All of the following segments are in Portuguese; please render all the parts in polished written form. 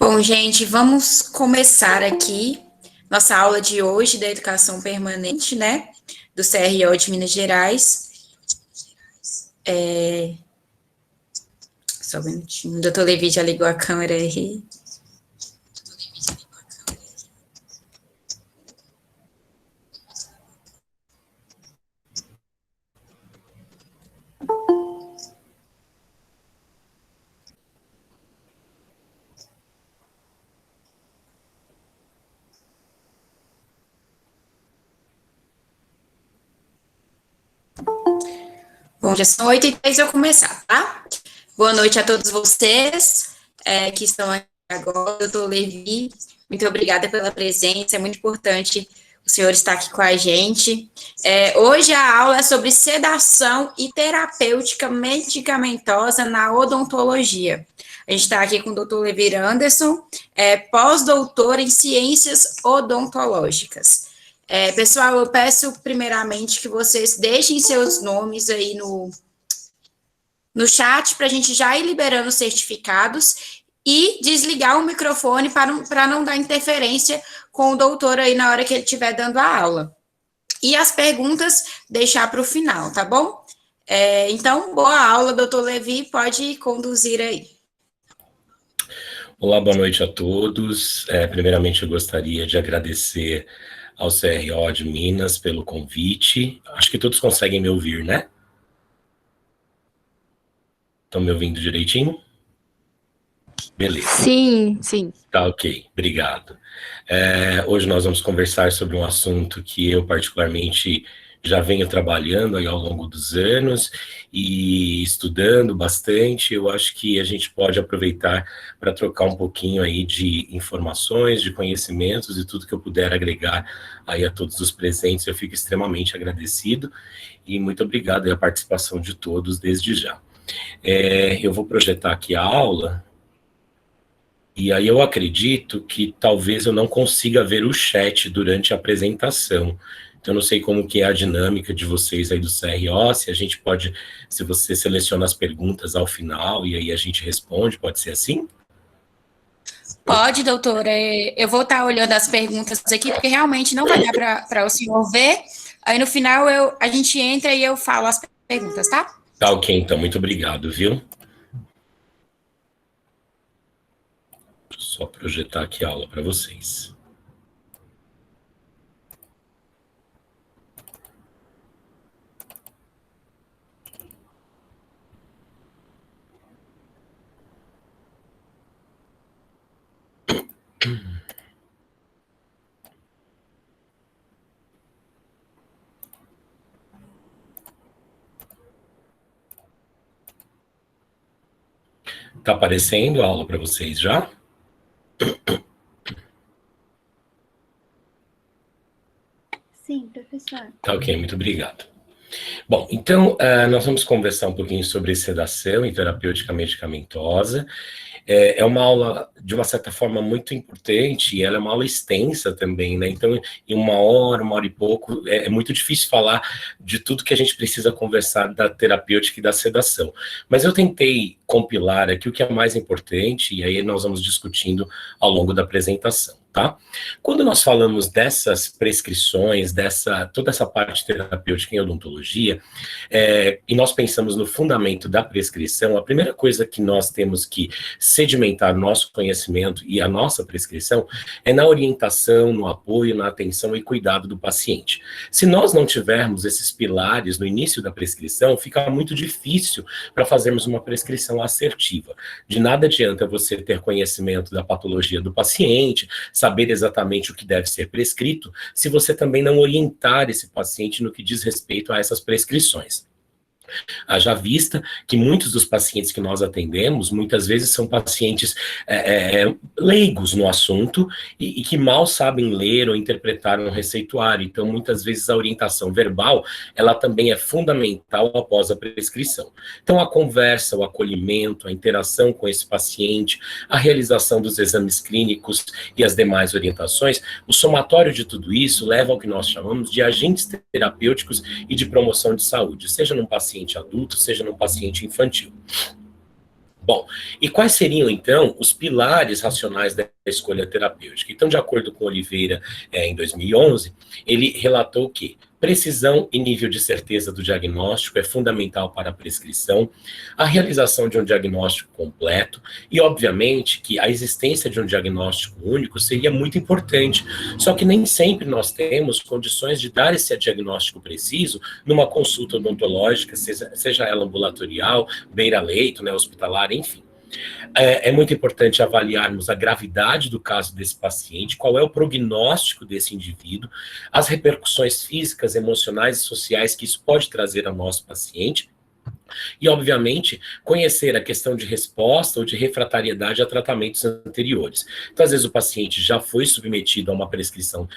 Bom, gente, vamos começar aqui nossa aula de hoje da educação permanente, né? Do CRO de Minas Gerais. Só um minutinho. O doutor Levi já ligou a câmera aí. Bom, já são 8h03, eu vou começar, tá? Boa noite a todos vocês que estão aqui agora. Doutor Levi, muito obrigada pela presença, é muito importante o senhor estar aqui com a gente. Hoje a aula é sobre sedação e terapêutica medicamentosa na odontologia. A gente está aqui com o doutor Levi Anderson, pós-doutor em ciências odontológicas. Pessoal, eu peço primeiramente que vocês deixem seus nomes aí no chat para a gente já ir liberando os certificados e desligar o microfone para não dar interferência com o doutor aí na hora que ele estiver dando a aula. E as perguntas deixar para o final, tá bom? Então, boa aula, doutor Levi, pode conduzir aí. Olá, boa noite a todos. Primeiramente, eu gostaria de agradecer ao CRO de Minas pelo convite. Acho que todos conseguem me ouvir, né? Estão me ouvindo direitinho? Beleza. Sim, sim. Tá, ok. Obrigado. Hoje nós vamos conversar sobre um assunto que eu particularmente já venho trabalhando aí ao longo dos anos e estudando bastante. Eu acho que a gente pode aproveitar para trocar um pouquinho aí de informações, de conhecimentos e tudo que eu puder agregar aí a todos os presentes. Eu fico extremamente agradecido e muito obrigado aí a participação de todos desde já. Eu vou projetar aqui a aula e aí eu acredito que talvez eu não consiga ver o chat durante a apresentação. Então, eu não sei como que é a dinâmica de vocês aí do CRO, se a gente pode, se você seleciona as perguntas ao final e aí a gente responde, pode ser assim? Pode, doutor. Eu vou estar olhando as perguntas aqui, porque realmente não vai dar para o senhor ver. Aí, no final, a gente entra e eu falo as perguntas, tá? Tá, ok, então. Muito obrigado, viu? Só projetar aqui a aula para vocês. Tá aparecendo a aula para vocês já? Sim, professor. Tá, ok, muito obrigado. Bom, então, nós vamos conversar um pouquinho sobre sedação e terapêutica medicamentosa. É uma aula, de uma certa forma, muito importante, e ela é uma aula extensa também, né? Então, em uma hora e pouco, é muito difícil falar de tudo que a gente precisa conversar da terapêutica e da sedação. Mas eu tentei compilar aqui o que é mais importante, e aí nós vamos discutindo ao longo da apresentação, tá? Quando nós falamos dessas prescrições, toda essa parte terapêutica em odontologia, e nós pensamos no fundamento da prescrição, a primeira coisa que nós temos que sedimentar nosso conhecimento e a nossa prescrição é na orientação, no apoio, na atenção e cuidado do paciente. Se nós não tivermos esses pilares no início da prescrição, fica muito difícil para fazermos uma prescrição assertiva. De nada adianta você ter conhecimento da patologia do paciente, saber exatamente o que deve ser prescrito, se você também não orientar esse paciente no que diz respeito a essas prescrições. Haja vista que muitos dos pacientes que nós atendemos, muitas vezes são pacientes leigos no assunto e que mal sabem ler ou interpretar um receituário. Então, muitas vezes a orientação verbal, ela também é fundamental após a prescrição. Então, a conversa, o acolhimento, a interação com esse paciente, a realização dos exames clínicos e as demais orientações, o somatório de tudo isso leva ao que nós chamamos de agentes terapêuticos e de promoção de saúde, seja num paciente adulto, seja num paciente infantil. Bom, e quais seriam, então, os pilares racionais da escolha terapêutica? Então, de acordo com Oliveira, em 2011, ele relatou que precisão e nível de certeza do diagnóstico é fundamental para a prescrição, a realização de um diagnóstico completo e, obviamente, que a existência de um diagnóstico único seria muito importante, só que nem sempre nós temos condições de dar esse diagnóstico preciso numa consulta odontológica, seja ela ambulatorial, beira-leito, né, hospitalar, enfim. É muito importante avaliarmos a gravidade do caso desse paciente, qual é o prognóstico desse indivíduo, as repercussões físicas, emocionais e sociais que isso pode trazer ao nosso paciente, e, obviamente, conhecer a questão de resposta ou de refratariedade a tratamentos anteriores. Então, às vezes, o paciente já foi submetido a uma prescrição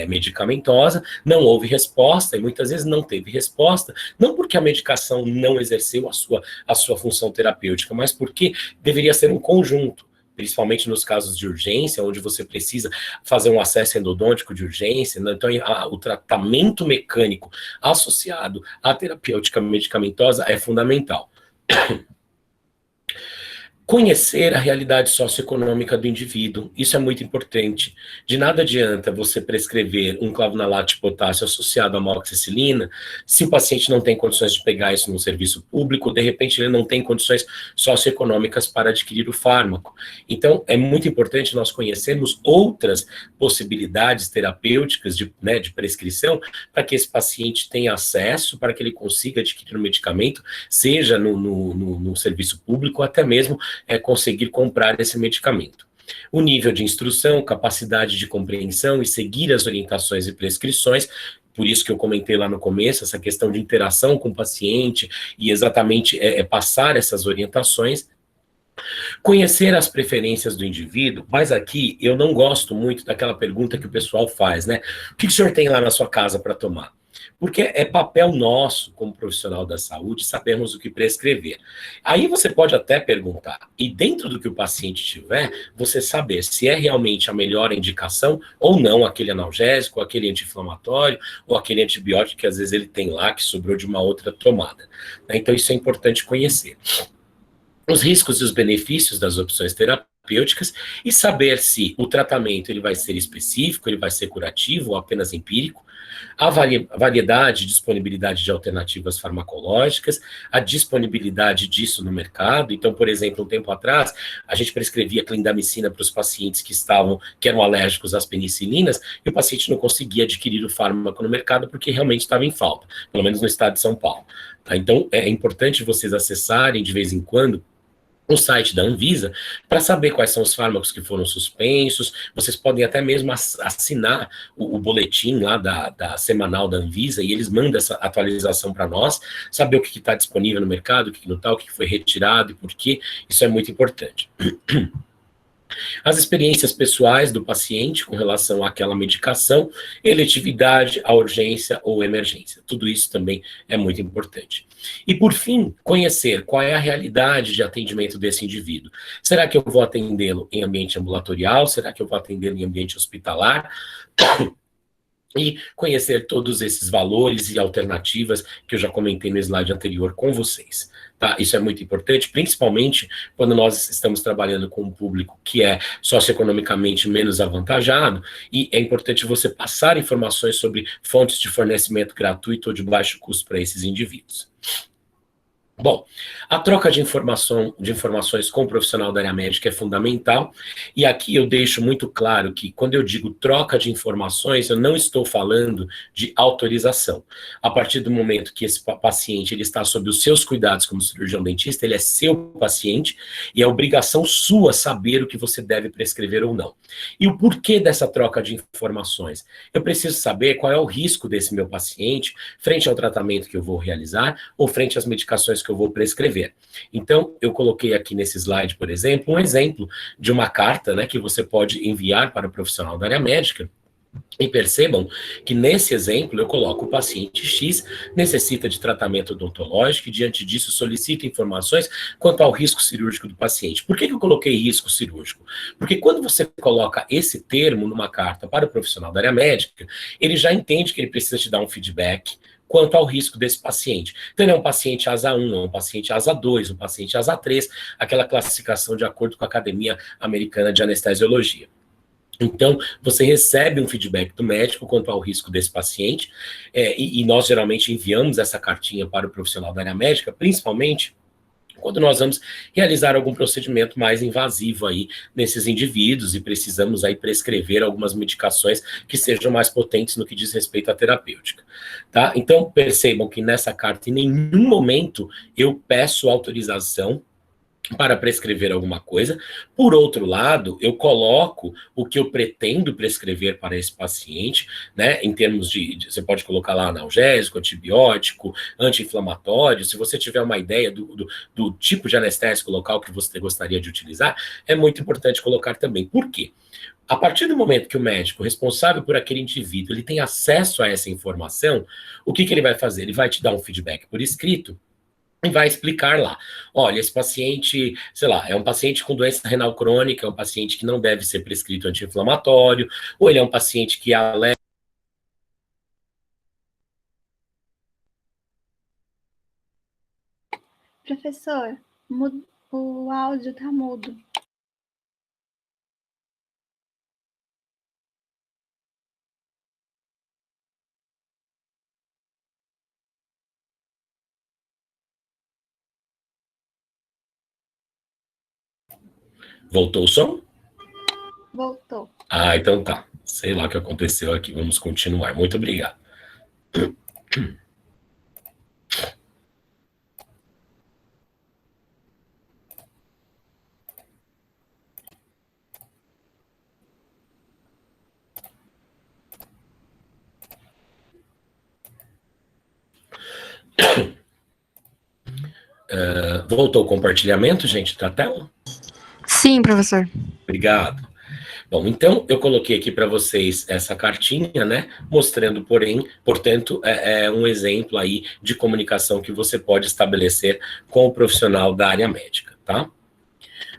medicamentosa, não houve resposta, e muitas vezes não teve resposta, não porque a medicação não exerceu a sua função terapêutica, mas porque deveria ser um conjunto, principalmente nos casos de urgência, onde você precisa fazer um acesso endodôntico de urgência, né? Então o tratamento mecânico associado à terapêutica medicamentosa é fundamental. Conhecer a realidade socioeconômica do indivíduo, isso é muito importante. De nada adianta você prescrever um clavonalato de potássio associado a amoxicilina, se o paciente não tem condições de pegar isso no serviço público, de repente ele não tem condições socioeconômicas para adquirir o fármaco. Então, é muito importante nós conhecermos outras possibilidades terapêuticas de prescrição, para que esse paciente tenha acesso, para que ele consiga adquirir o medicamento, seja no serviço público, ou até mesmo conseguir comprar esse medicamento. O nível de instrução, capacidade de compreensão e seguir as orientações e prescrições, por isso que eu comentei lá no começo, essa questão de interação com o paciente e exatamente passar essas orientações. Conhecer as preferências do indivíduo, mas aqui eu não gosto muito daquela pergunta que o pessoal faz, né? O que o senhor tem lá na sua casa para tomar? Porque é papel nosso, como profissional da saúde, sabermos o que prescrever. Aí você pode até perguntar, e dentro do que o paciente tiver, você saber se é realmente a melhor indicação ou não aquele analgésico, aquele anti-inflamatório, ou aquele antibiótico que às vezes ele tem lá, que sobrou de uma outra tomada. Então isso é importante conhecer. Os riscos e os benefícios das opções terapêuticas e saber se o tratamento ele vai ser específico, ele vai ser curativo ou apenas empírico, a variedade e disponibilidade de alternativas farmacológicas, a disponibilidade disso no mercado. Então, por exemplo, um tempo atrás, a gente prescrevia clindamicina para os pacientes que eram alérgicos às penicilinas, e o paciente não conseguia adquirir o fármaco no mercado porque realmente estava em falta, pelo menos no estado de São Paulo. Tá? Então, é importante vocês acessarem de vez em quando no site da Anvisa, para saber quais são os fármacos que foram suspensos. Vocês podem até mesmo assinar o boletim lá da semanal da Anvisa, e eles mandam essa atualização para nós, saber o que está disponível no mercado, o que não está, o que foi retirado e por quê. Isso é muito importante. As experiências pessoais do paciente com relação àquela medicação, eletividade, a urgência ou emergência. Tudo isso também é muito importante. E, por fim, conhecer qual é a realidade de atendimento desse indivíduo. Será que eu vou atendê-lo em ambiente ambulatorial? Será que eu vou atendê-lo em ambiente hospitalar? E conhecer todos esses valores e alternativas que eu já comentei no slide anterior com vocês. Tá? Isso é muito importante, principalmente quando nós estamos trabalhando com um público que é socioeconomicamente menos avantajado, e é importante você passar informações sobre fontes de fornecimento gratuito ou de baixo custo para esses indivíduos. Bom, a troca de informações com o profissional da área médica é fundamental, e aqui eu deixo muito claro que quando eu digo troca de informações, eu não estou falando de autorização. A partir do momento que esse paciente ele está sob os seus cuidados como cirurgião dentista, ele é seu paciente, e é obrigação sua saber o que você deve prescrever ou não. E o porquê dessa troca de informações? Eu preciso saber qual é o risco desse meu paciente frente ao tratamento que eu vou realizar, ou frente às medicações que eu vou prescrever. Então, eu coloquei aqui nesse slide, por exemplo, um exemplo de uma carta, né, que você pode enviar para o profissional da área médica. E percebam que nesse exemplo eu coloco o paciente X necessita de tratamento odontológico e diante disso solicita informações quanto ao risco cirúrgico do paciente. Por que eu coloquei risco cirúrgico? Porque quando você coloca esse termo numa carta para o profissional da área médica, ele já entende que ele precisa te dar um feedback, quanto ao risco desse paciente. Então, ele é um paciente ASA 1, é um paciente ASA 2, um paciente ASA 3, aquela classificação de acordo com a Academia Americana de Anestesiologia. Então, você recebe um feedback do médico quanto ao risco desse paciente, e nós geralmente enviamos essa cartinha para o profissional da área médica, principalmente quando nós vamos realizar algum procedimento mais invasivo aí nesses indivíduos e precisamos aí prescrever algumas medicações que sejam mais potentes no que diz respeito à terapêutica, tá? Então, percebam que nessa carta, em nenhum momento, eu peço autorização para prescrever alguma coisa. Por outro lado, eu coloco o que eu pretendo prescrever para esse paciente, né, em termos você pode colocar lá analgésico, antibiótico, anti-inflamatório. Se você tiver uma ideia do tipo de anestésico local que você gostaria de utilizar, é muito importante colocar também. Por quê? A partir do momento que o médico responsável por aquele indivíduo, ele tem acesso a essa informação, o que ele vai fazer? Ele vai te dar um feedback por escrito, e vai explicar lá, olha, esse paciente, sei lá, é um paciente com doença renal crônica, é um paciente que não deve ser prescrito anti-inflamatório, ou ele é um paciente que alerta. Professor, o áudio tá mudo. Voltou o som? Voltou. Ah, então tá. Sei lá o que aconteceu aqui. Vamos continuar. Muito obrigado. Voltou o compartilhamento, gente, da tela? Sim, professor. Obrigado. Bom, então eu coloquei aqui para vocês essa cartinha, né, mostrando, portanto, um exemplo aí de comunicação que você pode estabelecer com o profissional da área médica, tá?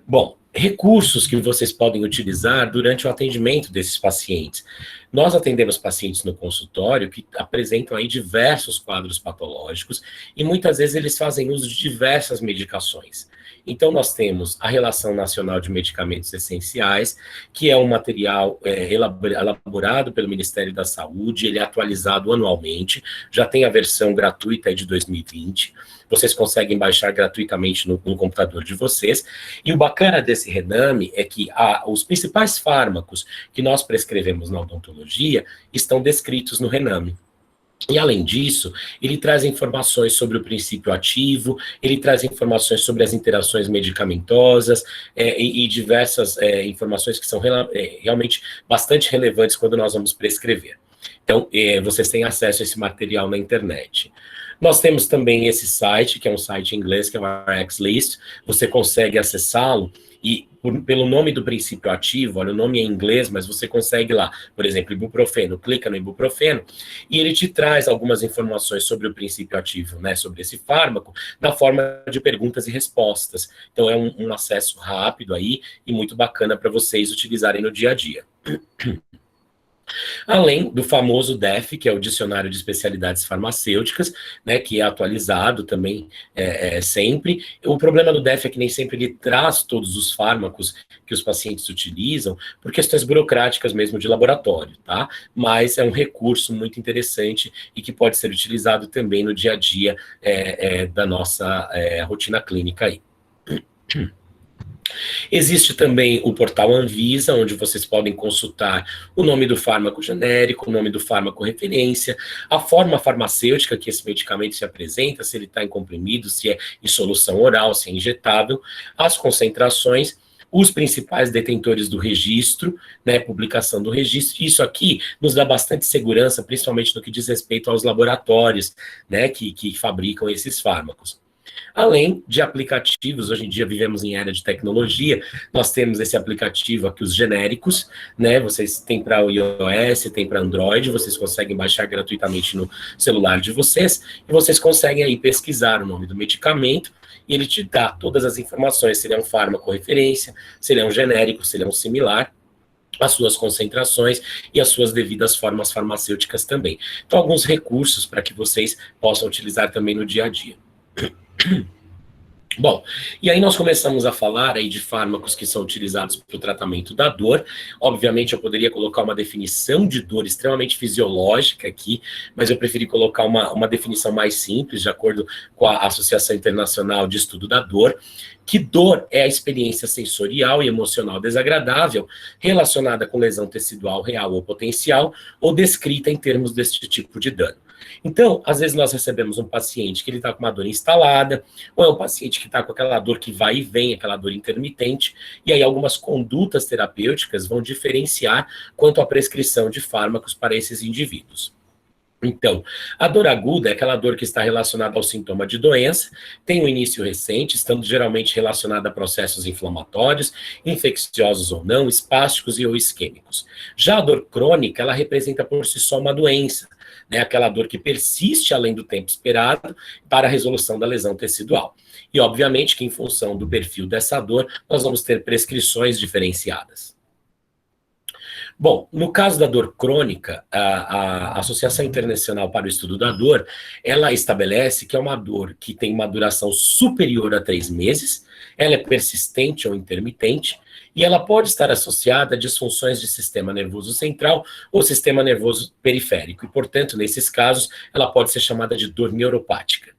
Bom, recursos que vocês podem utilizar durante o atendimento desses pacientes. Nós atendemos pacientes no consultório que apresentam aí diversos quadros patológicos e muitas vezes eles fazem uso de diversas medicações. Então, nós temos a Relação Nacional de Medicamentos Essenciais, que é um material elaborado pelo Ministério da Saúde, ele é atualizado anualmente, já tem a versão gratuita de 2020, vocês conseguem baixar gratuitamente no computador de vocês, e o bacana desse Rename é que os principais fármacos que nós prescrevemos na odontologia estão descritos no Rename. E, além disso, ele traz informações sobre o princípio ativo, ele traz informações sobre as interações medicamentosas e diversas informações que são realmente bastante relevantes quando nós vamos prescrever. Então, vocês têm acesso a esse material na internet. Nós temos também esse site, que é um site em inglês, que é o RxList. Você consegue acessá-lo e, pelo nome do princípio ativo, olha, o nome é em inglês, mas você consegue lá, por exemplo, ibuprofeno, clica no ibuprofeno, e ele te traz algumas informações sobre o princípio ativo, né, sobre esse fármaco, na forma de perguntas e respostas. Então, é um acesso rápido aí e muito bacana para vocês utilizarem no dia a dia. Além do famoso DEF, que é o Dicionário de Especialidades Farmacêuticas, né, que é atualizado também sempre. O problema do DEF é que nem sempre ele traz todos os fármacos que os pacientes utilizam, por questões burocráticas mesmo de laboratório, tá? Mas é um recurso muito interessante e que pode ser utilizado também no dia a dia da nossa rotina clínica aí. Existe também o portal Anvisa, onde vocês podem consultar o nome do fármaco genérico, o nome do fármaco referência, a forma farmacêutica que esse medicamento se apresenta, se ele está em comprimido, se é em solução oral, se é injetável, as concentrações, os principais detentores do registro, né, publicação do registro. Isso aqui nos dá bastante segurança, principalmente no que diz respeito aos laboratórios, né, que fabricam esses fármacos. Além de aplicativos, hoje em dia vivemos em era de tecnologia, nós temos esse aplicativo aqui, os genéricos, né? Vocês têm para o iOS, tem para Android, vocês conseguem baixar gratuitamente no celular de vocês, e vocês conseguem aí pesquisar o nome do medicamento, e ele te dá todas as informações, se ele é um fármaco referência, se ele é um genérico, se ele é um similar, as suas concentrações e as suas devidas formas farmacêuticas também. Então, alguns recursos para que vocês possam utilizar também no dia a dia. Bom, e aí nós começamos a falar aí de fármacos que são utilizados para o tratamento da dor. Obviamente eu poderia colocar uma definição de dor extremamente fisiológica aqui, mas eu preferi colocar uma definição mais simples, de acordo com a Associação Internacional de Estudo da Dor, que dor é a experiência sensorial e emocional desagradável relacionada com lesão tecidual real ou potencial, ou descrita em termos deste tipo de dano. Então, às vezes nós recebemos um paciente que ele está com uma dor instalada, ou é um paciente que está com aquela dor que vai e vem, aquela dor intermitente, e aí algumas condutas terapêuticas vão diferenciar quanto à prescrição de fármacos para esses indivíduos. Então, a dor aguda é aquela dor que está relacionada ao sintoma de doença, tem um início recente, estando geralmente relacionada a processos inflamatórios, infecciosos ou não, espásticos e ou isquêmicos. Já a dor crônica, ela representa por si só uma doença, né, aquela dor que persiste além do tempo esperado para a resolução da lesão tecidual. E, obviamente, que em função do perfil dessa dor, nós vamos ter prescrições diferenciadas. Bom, no caso da dor crônica, a Associação Internacional para o Estudo da Dor, ela estabelece que é uma dor que tem uma duração superior a 3 meses, ela é persistente ou intermitente, e ela pode estar associada a disfunções de sistema nervoso central ou sistema nervoso periférico, e, portanto, nesses casos, ela pode ser chamada de dor neuropática.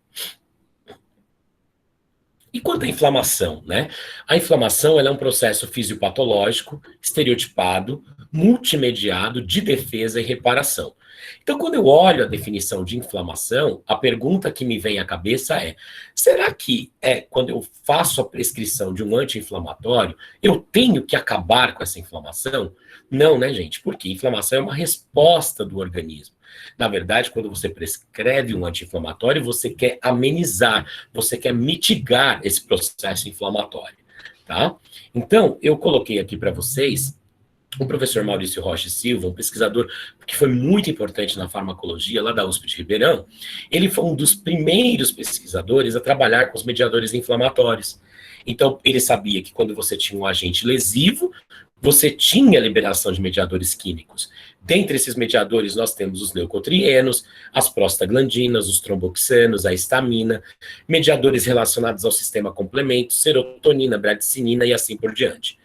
E quanto à inflamação, né? A inflamação ela é um processo fisiopatológico, estereotipado, multimediado de defesa e reparação. Então, quando eu olho a definição de inflamação, a pergunta que me vem à cabeça é: será que quando eu faço a prescrição de um anti-inflamatório, eu tenho que acabar com essa inflamação? Não, né, gente? Porque inflamação é uma resposta do organismo. Na verdade, quando você prescreve um anti-inflamatório, você quer amenizar, você quer mitigar esse processo inflamatório, tá? Então, eu coloquei aqui para vocês o professor Maurício Rocha e Silva, um pesquisador que foi muito importante na farmacologia, lá da USP de Ribeirão. Ele foi um dos primeiros pesquisadores a trabalhar com os mediadores inflamatórios. Então, ele sabia que quando você tinha um agente lesivo, você tinha liberação de mediadores químicos. Dentre esses mediadores, nós temos os leucotrienos, as prostaglandinas, os tromboxanos, a histamina, mediadores relacionados ao sistema complemento, serotonina, bradicinina e assim por diante.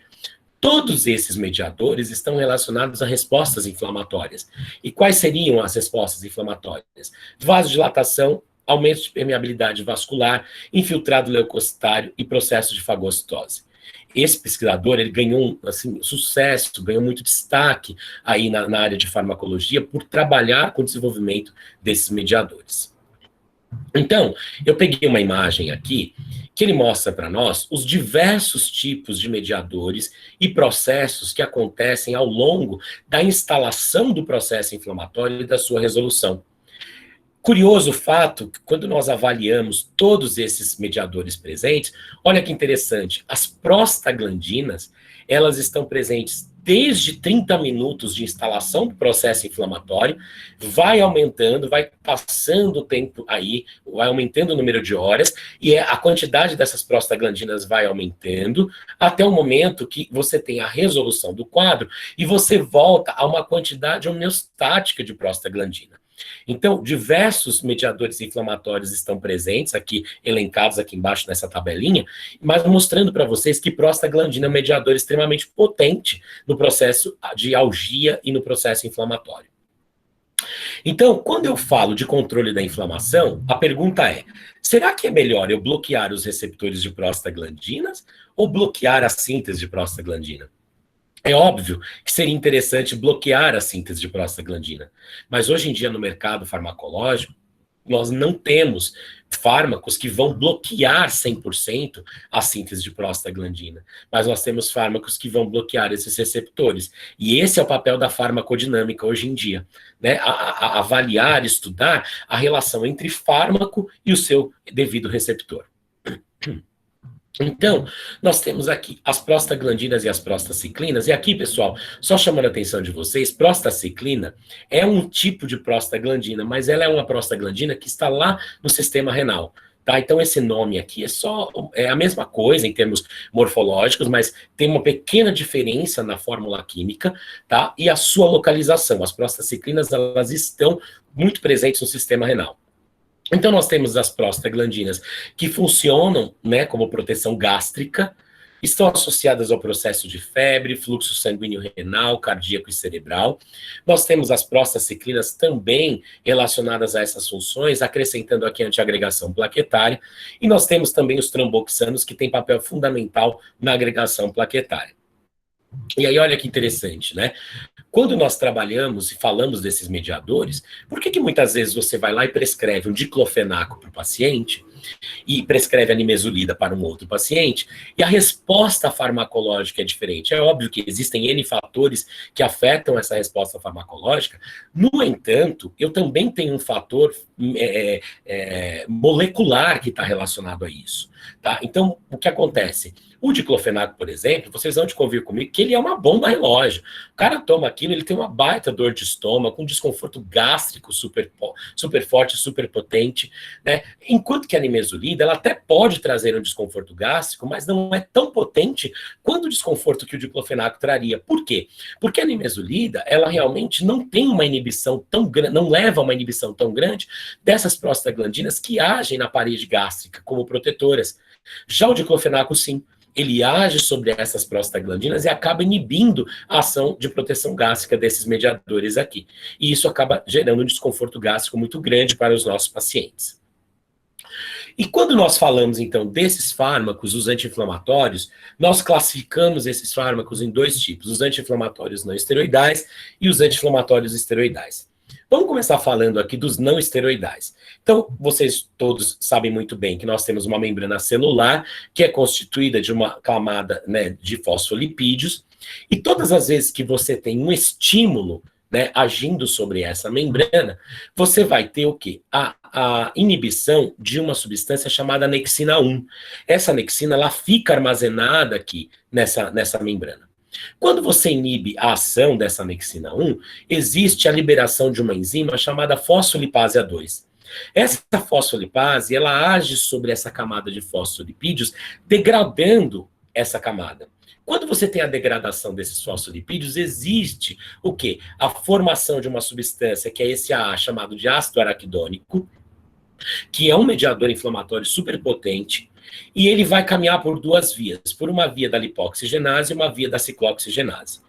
Todos esses mediadores estão relacionados a respostas inflamatórias. E quais seriam as respostas inflamatórias? Vasodilatação, aumento de permeabilidade vascular, infiltrado leucocitário e processo de fagocitose. Esse pesquisador, ele ganhou assim, sucesso, ganhou muito destaque aí na área de farmacologia por trabalhar com o desenvolvimento desses mediadores. Então, eu peguei uma imagem aqui que ele mostra para nós os diversos tipos de mediadores e processos que acontecem ao longo da instalação do processo inflamatório e da sua resolução. Curioso o fato que quando nós avaliamos todos esses mediadores presentes, olha que interessante, as prostaglandinas, elas estão presentes desde 30 minutos de instalação do processo inflamatório, vai aumentando, vai passando o tempo aí, vai aumentando o número de horas, e a quantidade dessas prostaglandinas vai aumentando, até o momento que você tem a resolução do quadro, e você volta a uma quantidade homeostática de prostaglandina. Então, diversos mediadores inflamatórios estão presentes aqui, elencados aqui embaixo nessa tabelinha, mas mostrando para vocês que prostaglandina é um mediador extremamente potente no processo de algia e no processo inflamatório. Então, quando eu falo de controle da inflamação, a pergunta é: será que é melhor eu bloquear os receptores de prostaglandinas ou bloquear a síntese de prostaglandina? É óbvio que seria interessante bloquear a síntese de prostaglandina, mas hoje em dia no mercado farmacológico, nós não temos fármacos que vão bloquear 100% a síntese de prostaglandina, mas nós temos fármacos que vão bloquear esses receptores. E esse é o papel da farmacodinâmica hoje em dia, né? A avaliar, estudar a relação entre fármaco e o seu devido receptor. Então, nós temos aqui as prostaglandinas e as prostaciclinas, e aqui, pessoal, só chamando a atenção de vocês, prostaciclina é um tipo de prostaglandina, mas ela é uma prostaglandina que está lá no sistema renal. tá? Então esse nome aqui é a mesma coisa em termos morfológicos, mas tem uma pequena diferença na fórmula química, tá? E a sua localização. As prostaciclinas, elas estão muito presentes no sistema renal. Então nós temos as prostaglandinas que funcionam, né, como proteção gástrica, estão associadas ao processo de febre, fluxo sanguíneo renal, cardíaco e cerebral. Nós temos as prostaciclinas também relacionadas a essas funções, acrescentando aqui a antiagregação plaquetária, e nós temos também os tromboxanos, que têm papel fundamental na agregação plaquetária. E aí, olha que interessante, né? Quando nós trabalhamos e falamos desses mediadores, por que muitas vezes você vai lá e prescreve um diclofenaco para o paciente e prescreve a nimesulida para um outro paciente, e a resposta farmacológica é diferente? É óbvio que existem N fatores que afetam essa resposta farmacológica. No entanto, eu também tenho um fator molecular que está relacionado a isso, tá? Então, o que acontece? O diclofenaco, por exemplo, vocês vão te convir comigo que ele é uma bomba relógio. O cara toma aquilo, ele tem uma baita dor de estômago, um desconforto gástrico super forte, super potente, né? Enquanto que a nimesulida, ela até pode trazer um desconforto gástrico, mas não é tão potente quanto o desconforto que o diclofenaco traria. Por quê? Porque a nimesulida, ela realmente não tem uma inibição tão grande, não leva a uma inibição tão grande dessas prostaglandinas que agem na parede gástrica como protetoras. Já o diclofenaco, sim, ele age sobre essas prostaglandinas e acaba inibindo a ação de proteção gástrica desses mediadores aqui. E isso acaba gerando um desconforto gástrico muito grande para os nossos pacientes. E quando nós falamos, então, desses fármacos, os anti-inflamatórios, nós classificamos esses fármacos em dois tipos, os anti-inflamatórios não esteroidais e os anti-inflamatórios esteroidais. Vamos começar falando aqui dos não esteroidais. Então, vocês todos sabem muito bem que nós temos uma membrana celular que é constituída de uma camada, né, de fosfolipídios, e todas as vezes que você tem um estímulo, né, agindo sobre essa membrana, você vai ter o quê? A inibição de uma substância chamada anexina 1. Essa anexina, ela fica armazenada aqui nessa membrana. Quando você inibe a ação dessa anexina 1, existe a liberação de uma enzima chamada fosfolipase A2. Essa fosfolipase, ela age sobre essa camada de fosfolipídios, degradando essa camada. Quando você tem a degradação desses fosfolipídios, existe o quê? A formação de uma substância que é esse AA, chamado de ácido araquidônico, que é um mediador inflamatório superpotente, e ele vai caminhar por duas vias, por uma via da lipoxigenase e uma via da ciclooxigenase.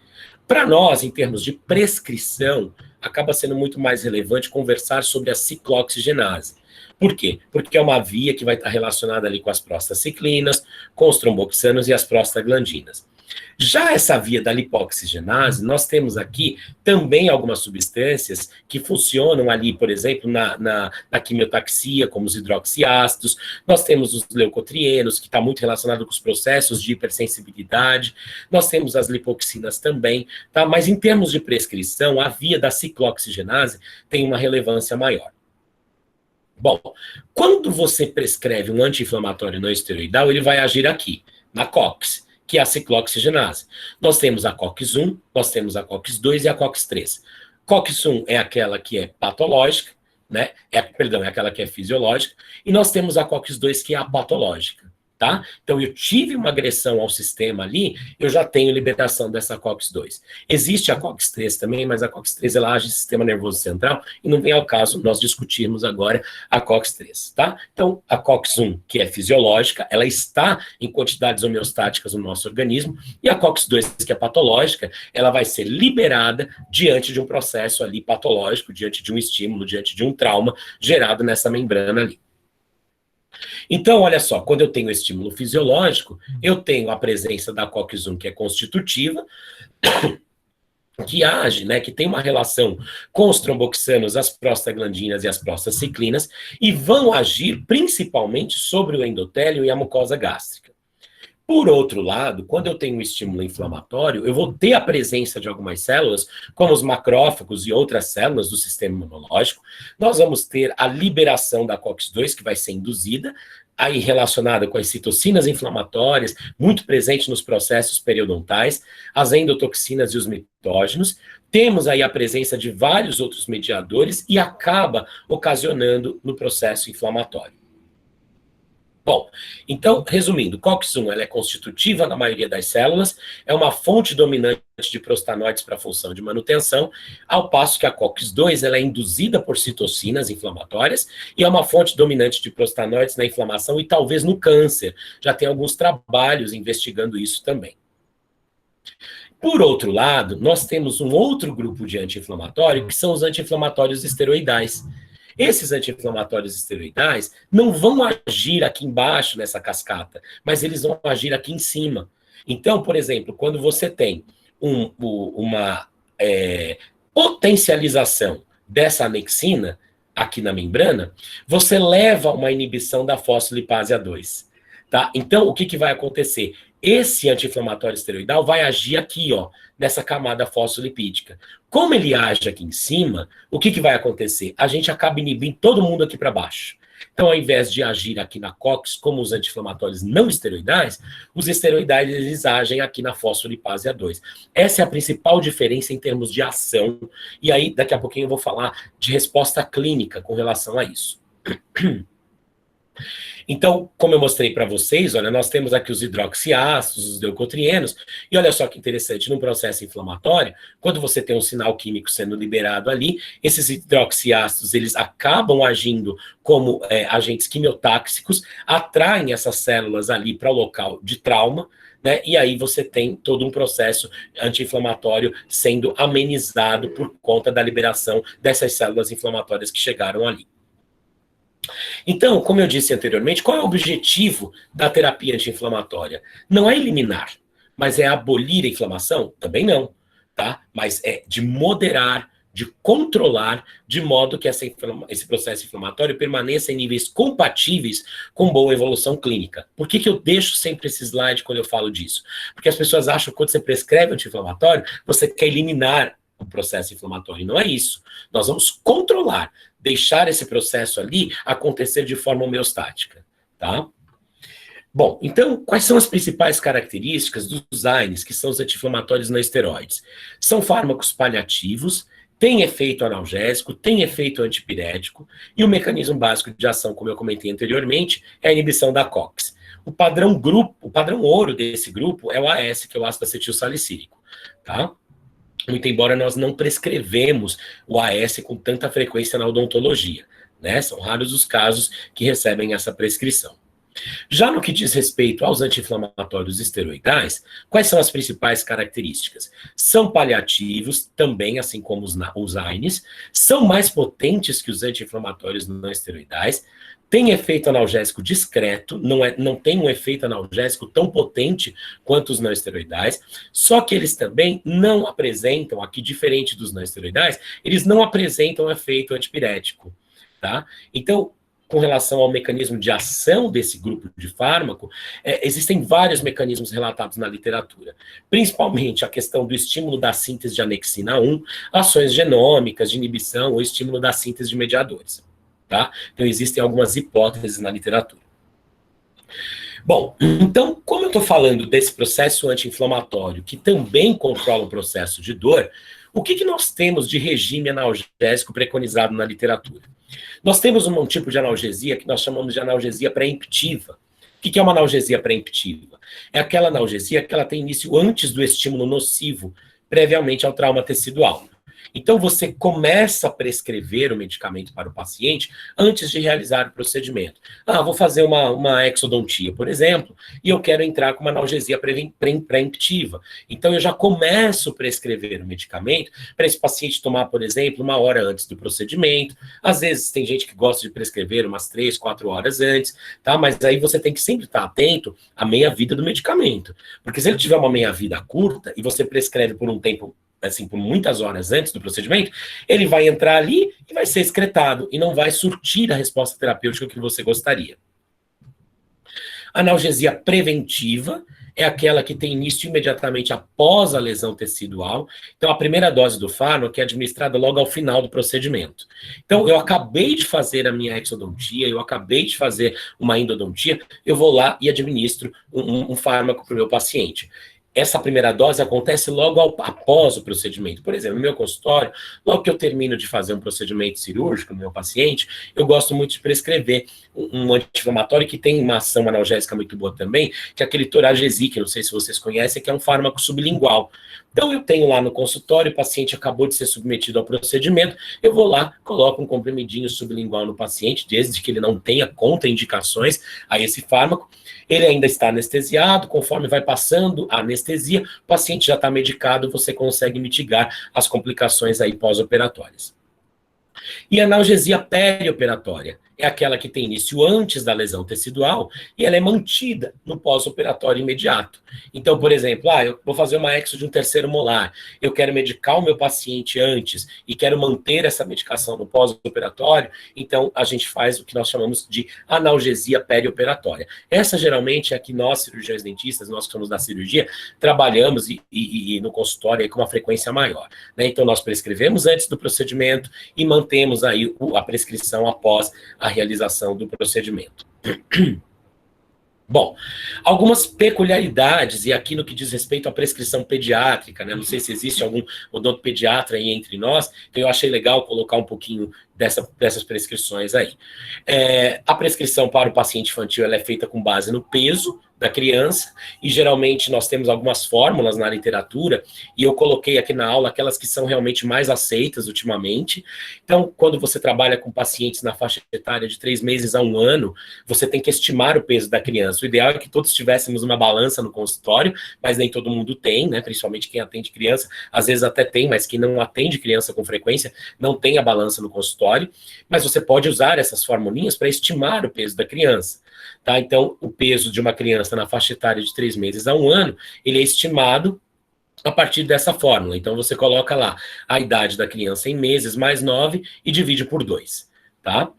Para nós, em termos de prescrição, acaba sendo muito mais relevante conversar sobre a ciclooxigenase. Por quê? Porque é uma via que vai estar relacionada ali com as prostaciclinas, com os tromboxanos e as prostaglandinas. Já essa via da lipoxigenase, nós temos aqui também algumas substâncias que funcionam ali, por exemplo, na quimiotaxia, como os hidroxiácidos. Nós temos os leucotrienos, que está muito relacionado com os processos de hipersensibilidade. Nós temos as lipoxinas também, tá? Mas em termos de prescrição, a via da ciclooxigenase tem uma relevância maior. Bom, quando você prescreve um anti-inflamatório não esteroidal, ele vai agir aqui, na COX, que é a ciclooxigenase. Nós temos a COX-1, nós temos a COX-2 e a COX-3. COX-1 é aquela que é patológica, né? É aquela que é fisiológica, e nós temos a COX-2 que é a patológica, tá? Então eu tive uma agressão ao sistema ali, eu já tenho liberação dessa COX-2. Existe a COX-3 também, mas a COX-3 ela age no sistema nervoso central e não vem ao caso nós discutirmos agora a COX-3, tá? Então a COX-1, que é fisiológica, ela está em quantidades homeostáticas no nosso organismo, e a COX-2, que é patológica, ela vai ser liberada diante de um processo ali patológico, diante de um estímulo, diante de um trauma gerado nessa membrana ali. Então, olha só, quando eu tenho estímulo fisiológico, eu tenho a presença da COX-1, que é constitutiva, que age, né, que tem uma relação com os tromboxanos, as prostaglandinas e as prostaciclinas, e vão agir principalmente sobre o endotélio e a mucosa gástrica. Por outro lado, quando eu tenho um estímulo inflamatório, eu vou ter a presença de algumas células, como os macrófagos e outras células do sistema imunológico. Nós vamos ter a liberação da COX-2, que vai ser induzida, aí relacionada com as citocinas inflamatórias, muito presente nos processos periodontais, as endotoxinas e os mitógenos. Temos aí a presença de vários outros mediadores e acaba ocasionando no processo inflamatório. Bom, então, resumindo, COX-1 ela é constitutiva na maioria das células, é uma fonte dominante de prostanoides para a função de manutenção, ao passo que a COX-2 ela é induzida por citocinas inflamatórias e é uma fonte dominante de prostanoides na inflamação e talvez no câncer. Já tem alguns trabalhos investigando isso também. Por outro lado, nós temos um outro grupo de anti-inflamatório, que são os anti-inflamatórios esteroidais. Esses anti-inflamatórios esteroidais não vão agir aqui embaixo nessa cascata, mas eles vão agir aqui em cima. Então, por exemplo, quando você tem uma potencialização dessa anexina aqui na membrana, você leva a uma inibição da fosfolipase A2. Tá? Então, o que vai acontecer? Esse anti-inflamatório esteroidal vai agir aqui, ó, nessa camada fosfolipídica. Como ele age aqui em cima, o que vai acontecer? A gente acaba inibindo todo mundo aqui para baixo. Então, ao invés de agir aqui na COX como os anti-inflamatórios não esteroidais, os esteroidais eles agem aqui na fosfolipase A2. Essa é a principal diferença em termos de ação. E aí, daqui a pouquinho eu vou falar de resposta clínica com relação a isso. Então, como eu mostrei para vocês, olha, nós temos aqui os hidroxiácidos, os leucotrienos, e olha só que interessante, num processo inflamatório, quando você tem um sinal químico sendo liberado ali, esses hidroxiácidos, eles acabam agindo como agentes quimiotáxicos, atraem essas células ali para o local de trauma, né, e aí você tem todo um processo anti-inflamatório sendo amenizado por conta da liberação dessas células inflamatórias que chegaram ali. Então, como eu disse anteriormente, qual é o objetivo da terapia anti-inflamatória? Não é eliminar, mas é abolir a inflamação? Também não, tá? Mas é de moderar, de controlar, de modo que esse processo inflamatório permaneça em níveis compatíveis com boa evolução clínica. Por que eu deixo sempre esse slide quando eu falo disso? Porque as pessoas acham que quando você prescreve anti-inflamatório, você quer eliminar o processo inflamatório. Não é isso. Nós vamos controlar, deixar esse processo ali acontecer de forma homeostática, tá? Bom, então, quais são as principais características dos AINES, que são os anti-inflamatórios não esteroides? São fármacos paliativos, têm efeito analgésico, têm efeito antipirético, e o mecanismo básico de ação, como eu comentei anteriormente, é a inibição da COX. O padrão ouro desse grupo é o AS, que é o ácido acetil salicílico, tá? Muito embora nós não prescrevemos o AS com tanta frequência na odontologia, né? São raros os casos que recebem essa prescrição. Já no que diz respeito aos anti-inflamatórios esteroidais, quais são as principais características? São paliativos, também, assim como os AINES, são mais potentes que os anti-inflamatórios não esteroidais, tem efeito analgésico discreto, não tem um efeito analgésico tão potente quanto os não esteroidais, só que eles também não apresentam, aqui diferente dos não esteroidais, eles não apresentam efeito antipirético, tá? Então, com relação ao mecanismo de ação desse grupo de fármaco, existem vários mecanismos relatados na literatura, principalmente a questão do estímulo da síntese de anexina 1, ações genômicas de inibição ou estímulo da síntese de mediadores. Tá? Então, existem algumas hipóteses na literatura. Bom, então, como eu estou falando desse processo anti-inflamatório, que também controla o processo de dor, o que nós temos de regime analgésico preconizado na literatura? Nós temos um tipo de analgesia que nós chamamos de analgesia pré-emptiva. O que é uma analgesia pré-emptiva? É aquela analgesia que ela tem início antes do estímulo nocivo, previamente ao trauma tecidual. Então, você começa a prescrever o medicamento para o paciente antes de realizar o procedimento. Vou fazer uma exodontia, por exemplo, e eu quero entrar com uma analgesia pré-emptiva. Então, eu já começo a prescrever o medicamento para esse paciente tomar, por exemplo, 1 hora antes do procedimento. Às vezes, tem gente que gosta de prescrever umas 3, 4 horas antes, tá? Mas aí você tem que sempre estar atento à meia-vida do medicamento. Porque se ele tiver uma meia-vida curta e você prescreve por um tempo, assim, por muitas horas antes do procedimento, ele vai entrar ali e vai ser excretado e não vai surtir a resposta terapêutica que você gostaria. A analgesia preventiva é aquela que tem início imediatamente após a lesão tecidual. Então, a primeira dose do fármaco é administrada logo ao final do procedimento. Então, eu acabei de fazer a minha exodontia, eu acabei de fazer uma endodontia, eu vou lá e administro um fármaco para o meu paciente. essa primeira dose acontece logo após o procedimento. Por exemplo, no meu consultório, logo que eu termino de fazer um procedimento cirúrgico no meu paciente, eu gosto muito de prescrever um anti-inflamatório que tem uma ação analgésica muito boa também, que é aquele Toragesic, que não sei se vocês conhecem, que é um fármaco sublingual. Então, eu tenho lá no consultório, o paciente acabou de ser submetido ao procedimento, eu vou lá, coloco um comprimidinho sublingual no paciente, desde que ele não tenha contraindicações a esse fármaco. Ele ainda está anestesiado, conforme vai passando a anestesia, o paciente já está medicado, você consegue mitigar as complicações aí pós-operatórias. E a analgesia perioperatória é aquela que tem início antes da lesão tecidual e ela é mantida no pós-operatório imediato. Então, por exemplo, eu vou fazer uma exo de um terceiro molar, eu quero medicar o meu paciente antes e quero manter essa medicação no pós-operatório, então a gente faz o que nós chamamos de analgesia perioperatória. Essa geralmente é a que nós, cirurgiões dentistas, nós que somos da cirurgia, trabalhamos e no consultório aí com uma frequência maior, né? Então nós prescrevemos antes do procedimento e mantemos aí a prescrição após a realização do procedimento. Bom, algumas peculiaridades, e aqui no que diz respeito à prescrição pediátrica, né? Não sei se existe algum odontopediatra aí entre nós, então eu achei legal colocar um pouquinho dessas prescrições aí. A prescrição para o paciente infantil ela é feita com base no peso da criança, e geralmente nós temos algumas fórmulas na literatura, e eu coloquei aqui na aula aquelas que são realmente mais aceitas ultimamente. Então, quando você trabalha com pacientes na faixa etária de 3 meses a 1 ano, você tem que estimar o peso da criança. O ideal é que todos tivéssemos uma balança no consultório, mas nem todo mundo tem, né? Principalmente quem atende criança, às vezes até tem, mas quem não atende criança com frequência, não tem a balança no consultório, mas você pode usar essas formulinhas para estimar o peso da criança. Tá? Então, o peso de uma criança na faixa etária de 3 meses a 1 ano, ele é estimado a partir dessa fórmula. Então, você coloca lá a idade da criança em meses mais 9 e divide por 2. Tá?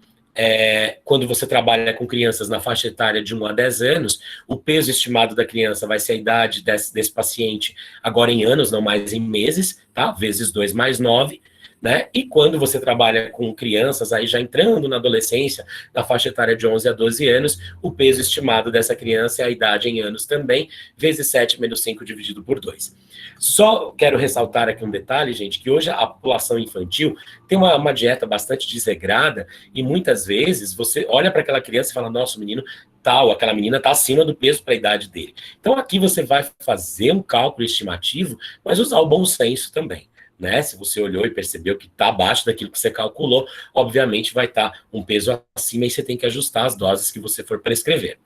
Quando você trabalha com crianças na faixa etária de 1 a 10 anos, o peso estimado da criança vai ser a idade desse paciente agora em anos, não mais em meses, tá? Vezes 2 mais 9. Né? E quando você trabalha com crianças, aí já entrando na adolescência, na faixa etária de 11 a 12 anos, o peso estimado dessa criança é a idade em anos também, vezes 7 menos 5 dividido por 2. Só quero ressaltar aqui um detalhe, gente, que hoje a população infantil tem uma dieta bastante desregrada, e muitas vezes você olha para aquela criança e fala, nossa, o menino tal, aquela menina está acima do peso para a idade dele. Então aqui você vai fazer um cálculo estimativo, mas usar o bom senso também. Né? Se você olhou e percebeu que está abaixo daquilo que você calculou, obviamente vai estar um peso acima e você tem que ajustar as doses que você for prescrever.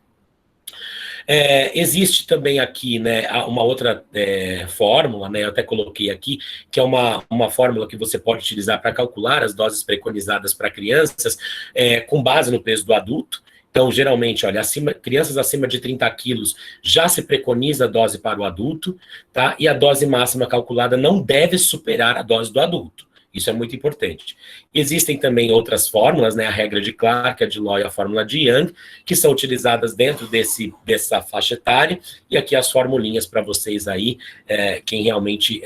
Existe também aqui, né, uma outra fórmula, né, eu até coloquei aqui, que é uma fórmula que você pode utilizar para calcular as doses preconizadas para crianças, com base no peso do adulto. Então, geralmente, olha, crianças acima de 30 quilos já se preconiza a dose para o adulto, tá? E a dose máxima calculada não deve superar a dose do adulto. Isso é muito importante. Existem também outras fórmulas, né? A regra de Clark, a de Law e a fórmula de Young, que são utilizadas dentro dessa faixa etária. E aqui as formulinhas para vocês aí, quem realmente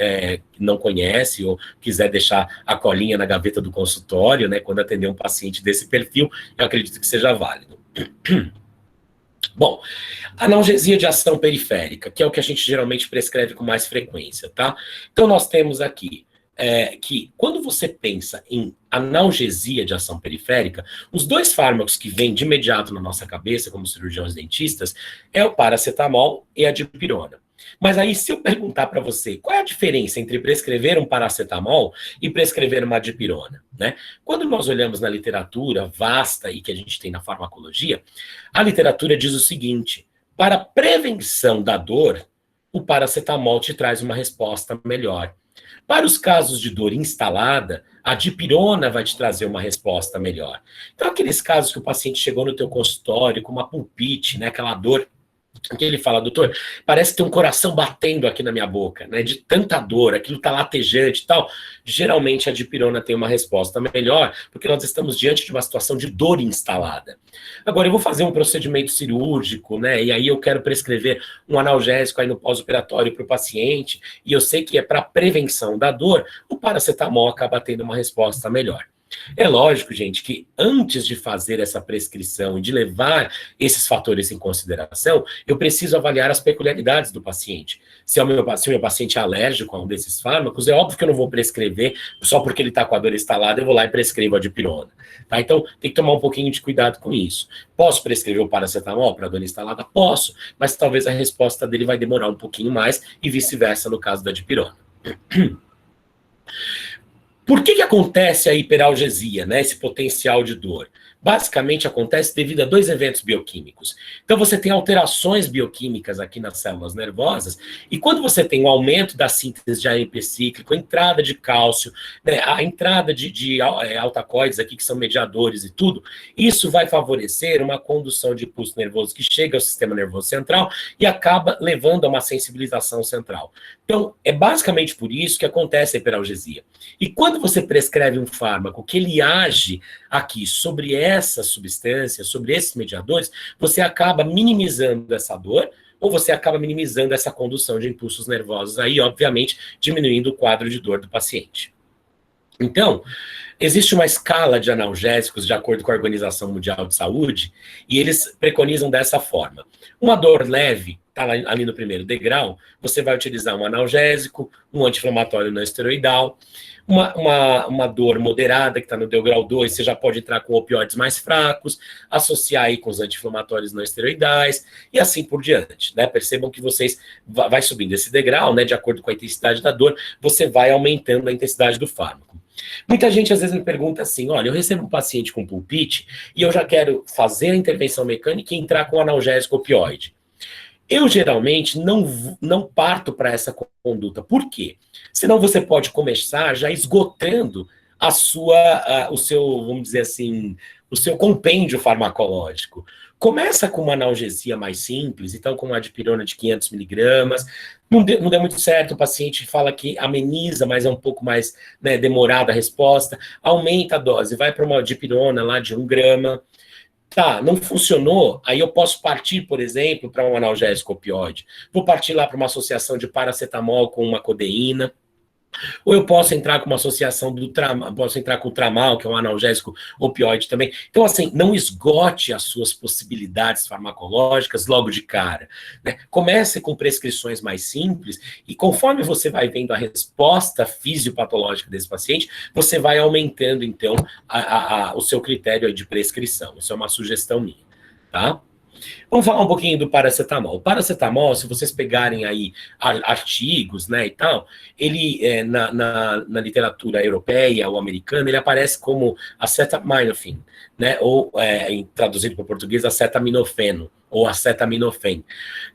não conhece ou quiser deixar a colinha na gaveta do consultório, né? Quando atender um paciente desse perfil, eu acredito que seja válido. Bom, analgesia de ação periférica, que é o que a gente geralmente prescreve com mais frequência, tá? Então, nós temos aqui que quando você pensa em analgesia de ação periférica, os 2 fármacos que vêm de imediato na nossa cabeça, como cirurgiões dentistas, é o paracetamol e a dipirona. Mas aí, se eu perguntar para você, qual é a diferença entre prescrever um paracetamol e prescrever uma dipirona, né? Quando nós olhamos na literatura vasta e que a gente tem na farmacologia, a literatura diz o seguinte, para prevenção da dor, o paracetamol te traz uma resposta melhor. Para os casos de dor instalada, a dipirona vai te trazer uma resposta melhor. Então, aqueles casos que o paciente chegou no teu consultório com uma pulpite, né, aquela dor, que ele fala, doutor, parece que tem um coração batendo aqui na minha boca, né, de tanta dor, aquilo tá latejante e tal. Geralmente a dipirona tem uma resposta melhor, porque nós estamos diante de uma situação de dor instalada. Agora, eu vou fazer um procedimento cirúrgico, né, e aí eu quero prescrever um analgésico aí no pós-operatório para o paciente, e eu sei que é para prevenção da dor, o paracetamol acaba tendo uma resposta melhor. É lógico, gente, que antes de fazer essa prescrição e de levar esses fatores em consideração, eu preciso avaliar as peculiaridades do paciente. Se o meu paciente é alérgico a um desses fármacos, é óbvio que eu não vou prescrever só porque ele está com a dor instalada, eu vou lá e prescrevo a dipirona. Tá? Então, tem que tomar um pouquinho de cuidado com isso. Posso prescrever o paracetamol para a dor instalada? Posso, mas talvez a resposta dele vai demorar um pouquinho mais e vice-versa no caso da dipirona. Por que acontece a hiperalgesia, né, esse potencial de dor? Basicamente acontece devido a 2 eventos bioquímicos. Então você tem alterações bioquímicas aqui nas células nervosas, e quando você tem um aumento da síntese de AMP cíclico, a entrada de cálcio, né, a entrada de altacoides aqui, que são mediadores e tudo, isso vai favorecer uma condução de impulso nervoso que chega ao sistema nervoso central e acaba levando a uma sensibilização central. Então, é basicamente por isso que acontece a hiperalgesia. E quando você prescreve um fármaco que ele age aqui sobre essa substância, sobre esses mediadores, você acaba minimizando essa dor, ou você acaba minimizando essa condução de impulsos nervosos, aí, obviamente, diminuindo o quadro de dor do paciente. Então, existe uma escala de analgésicos de acordo com a Organização Mundial de Saúde, e eles preconizam dessa forma. Uma dor leve, está ali no primeiro degrau, você vai utilizar um analgésico, um anti-inflamatório não esteroidal. Uma dor moderada, que está no degrau 2, você já pode entrar com opioides mais fracos, associar aí com os anti-inflamatórios não esteroidais, e assim por diante, né? Percebam que vocês vai subindo esse degrau, né? De acordo com a intensidade da dor, você vai aumentando a intensidade do fármaco. Muita gente às vezes me pergunta assim, olha, eu recebo um paciente com pulpite e eu já quero fazer a intervenção mecânica e entrar com analgésico opioide. Eu geralmente não parto para essa conduta. Por quê? Senão você pode começar já esgotando o seu, vamos dizer assim, o seu compêndio farmacológico. Começa com uma analgesia mais simples, então com uma dipirona de 500 miligramas, não deu muito certo, o paciente fala que ameniza, mas é um pouco mais, né, demorada a resposta, aumenta a dose, vai para uma dipirona lá de 1 grama, tá, não funcionou, aí eu posso partir, por exemplo, para um analgésico opioide, vou partir lá para uma associação de paracetamol com uma codeína, ou eu posso entrar com uma associação posso entrar com o tramal, que é um analgésico opioide também. Então, assim, não esgote as suas possibilidades farmacológicas logo de cara, né? Comece com prescrições mais simples e conforme você vai vendo a resposta fisiopatológica desse paciente, você vai aumentando, então, o seu critério aí de prescrição. Isso é uma sugestão minha, tá? Vamos falar um pouquinho do paracetamol. O paracetamol, se vocês pegarem aí artigos, né, e tal, ele, na literatura europeia ou americana, ele aparece como acetaminophen, né, ou, traduzido para o português, acetaminofeno, ou acetaminofém.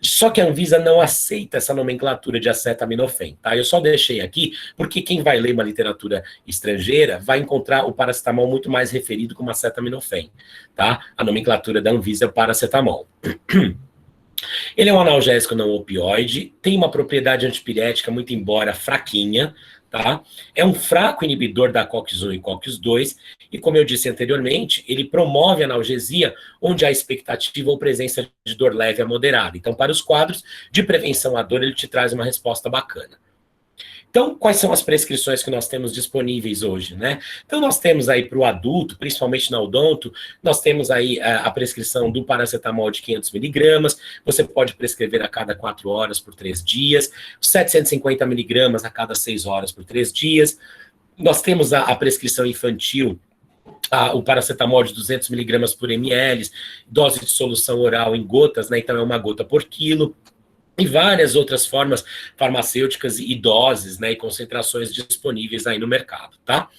Só que a Anvisa não aceita essa nomenclatura de acetaminofém, tá? Eu só deixei aqui, porque quem vai ler uma literatura estrangeira vai encontrar o paracetamol muito mais referido como acetaminofém, tá? A nomenclatura da Anvisa é o paracetamol. Ele é um analgésico não opioide, tem uma propriedade antipirética, muito embora fraquinha, tá? É um fraco inibidor da COX-1 e COX-2, e como eu disse anteriormente, ele promove analgesia onde há expectativa ou presença de dor leve a moderada. Então, para os quadros de prevenção à dor, ele te traz uma resposta bacana. Então, quais são as prescrições que nós temos disponíveis hoje, né? Então, nós temos aí para o adulto, principalmente na odonto, nós temos aí a prescrição do paracetamol de 500 miligramas, você pode prescrever a cada 4 horas por 3 dias, 750 miligramas a cada 6 horas por 3 dias. Nós temos a prescrição infantil, o paracetamol de 200 miligramas por ml, dose de solução oral em gotas, né? Então, é 1 gota por quilo. E várias outras formas farmacêuticas e doses, né, e concentrações disponíveis aí no mercado, tá?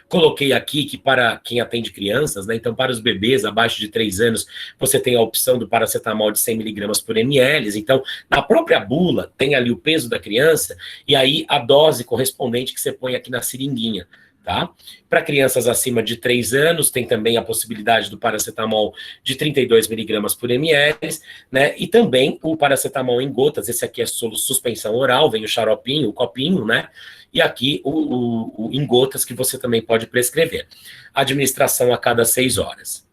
Coloquei aqui que para quem atende crianças, né, então para os bebês abaixo de 3 anos, você tem a opção do paracetamol de 100 miligramas por ml, então na própria bula tem ali o peso da criança e aí a dose correspondente que você põe aqui na seringuinha, tá? Para crianças acima de 3 anos, tem também a possibilidade do paracetamol de 32 miligramas por ml, né? E também o paracetamol em gotas, esse aqui é suspensão oral, vem o xaropinho, o copinho, né? E aqui o em gotas que você também pode prescrever. Administração a cada 6 horas.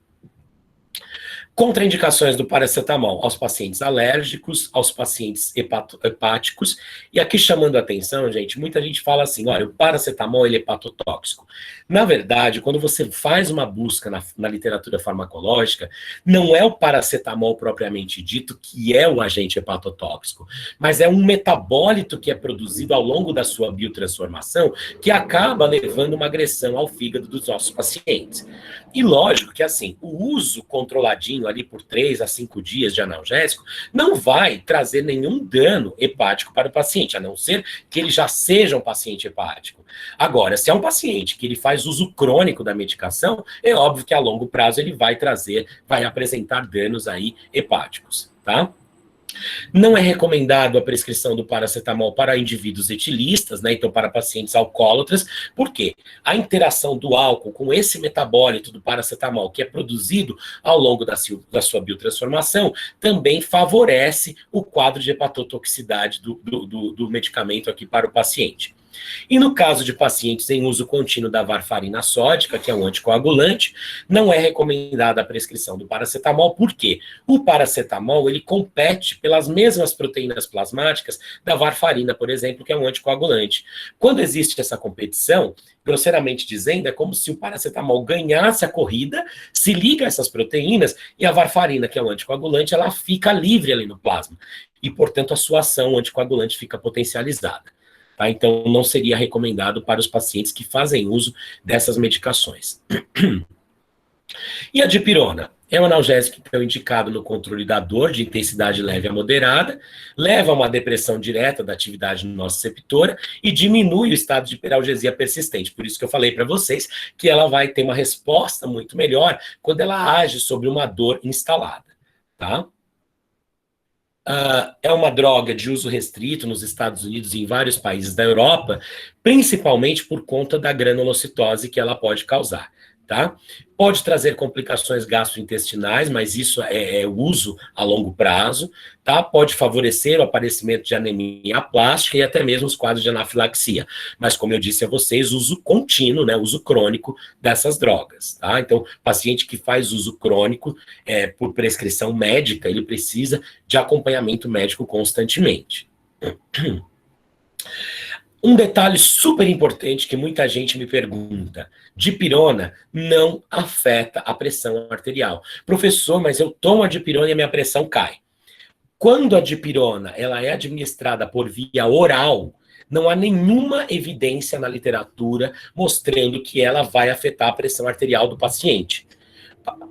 Contraindicações do paracetamol aos pacientes alérgicos, aos pacientes hepáticos, e aqui chamando a atenção, gente, muita gente fala assim, olha, o paracetamol ele é hepatotóxico. Na verdade, quando você faz uma busca na literatura farmacológica, não é o paracetamol propriamente dito que é o agente hepatotóxico, mas é um metabólito que é produzido ao longo da sua biotransformação que acaba levando uma agressão ao fígado dos nossos pacientes. E lógico que assim, o uso controladinho ali por 3 a 5 dias de analgésico não vai trazer nenhum dano hepático para o paciente, a não ser que ele já seja um paciente hepático. Agora, se é um paciente que ele faz uso crônico da medicação, é óbvio que a longo prazo ele vai apresentar danos aí hepáticos, tá? Não é recomendado a prescrição do paracetamol para indivíduos etilistas, né? Então, para pacientes alcoólatras, porque a interação do álcool com esse metabólito do paracetamol, que é produzido ao longo da sua biotransformação, também favorece o quadro de hepatotoxicidade do medicamento aqui para o paciente. E no caso de pacientes em uso contínuo da varfarina sódica, que é um anticoagulante, não é recomendada a prescrição do paracetamol, porque o paracetamol ele compete pelas mesmas proteínas plasmáticas da varfarina, por exemplo, que é um anticoagulante. Quando existe essa competição, grosseiramente dizendo, é como se o paracetamol ganhasse a corrida, se liga a essas proteínas, e a varfarina, que é um anticoagulante, ela fica livre ali no plasma. E, portanto, a sua ação anticoagulante fica potencializada. Tá? Então, não seria recomendado para os pacientes que fazem uso dessas medicações. E a dipirona? É um analgésico então, indicado no controle da dor de intensidade leve a moderada, leva a uma depressão direta da atividade nociceptora e diminui o estado de hiperalgesia persistente. Por isso que eu falei para vocês que ela vai ter uma resposta muito melhor quando ela age sobre uma dor instalada. Tá? É uma droga de uso restrito nos Estados Unidos e em vários países da Europa, principalmente por conta da granulocitose que ela pode causar, tá? Pode trazer complicações gastrointestinais, mas isso é uso a longo prazo, tá? Pode favorecer o aparecimento de anemia plástica e até mesmo os quadros de anafilaxia. Mas, como eu disse a vocês, uso contínuo, né? Uso crônico dessas drogas, tá? Então, paciente que faz uso crônico por prescrição médica, ele precisa de acompanhamento médico constantemente. Um detalhe super importante que muita gente me pergunta: dipirona não afeta a pressão arterial. Professor, mas eu tomo a dipirona e a minha pressão cai. Quando a dipirona ela é administrada por via oral, não há nenhuma evidência na literatura mostrando que ela vai afetar a pressão arterial do paciente.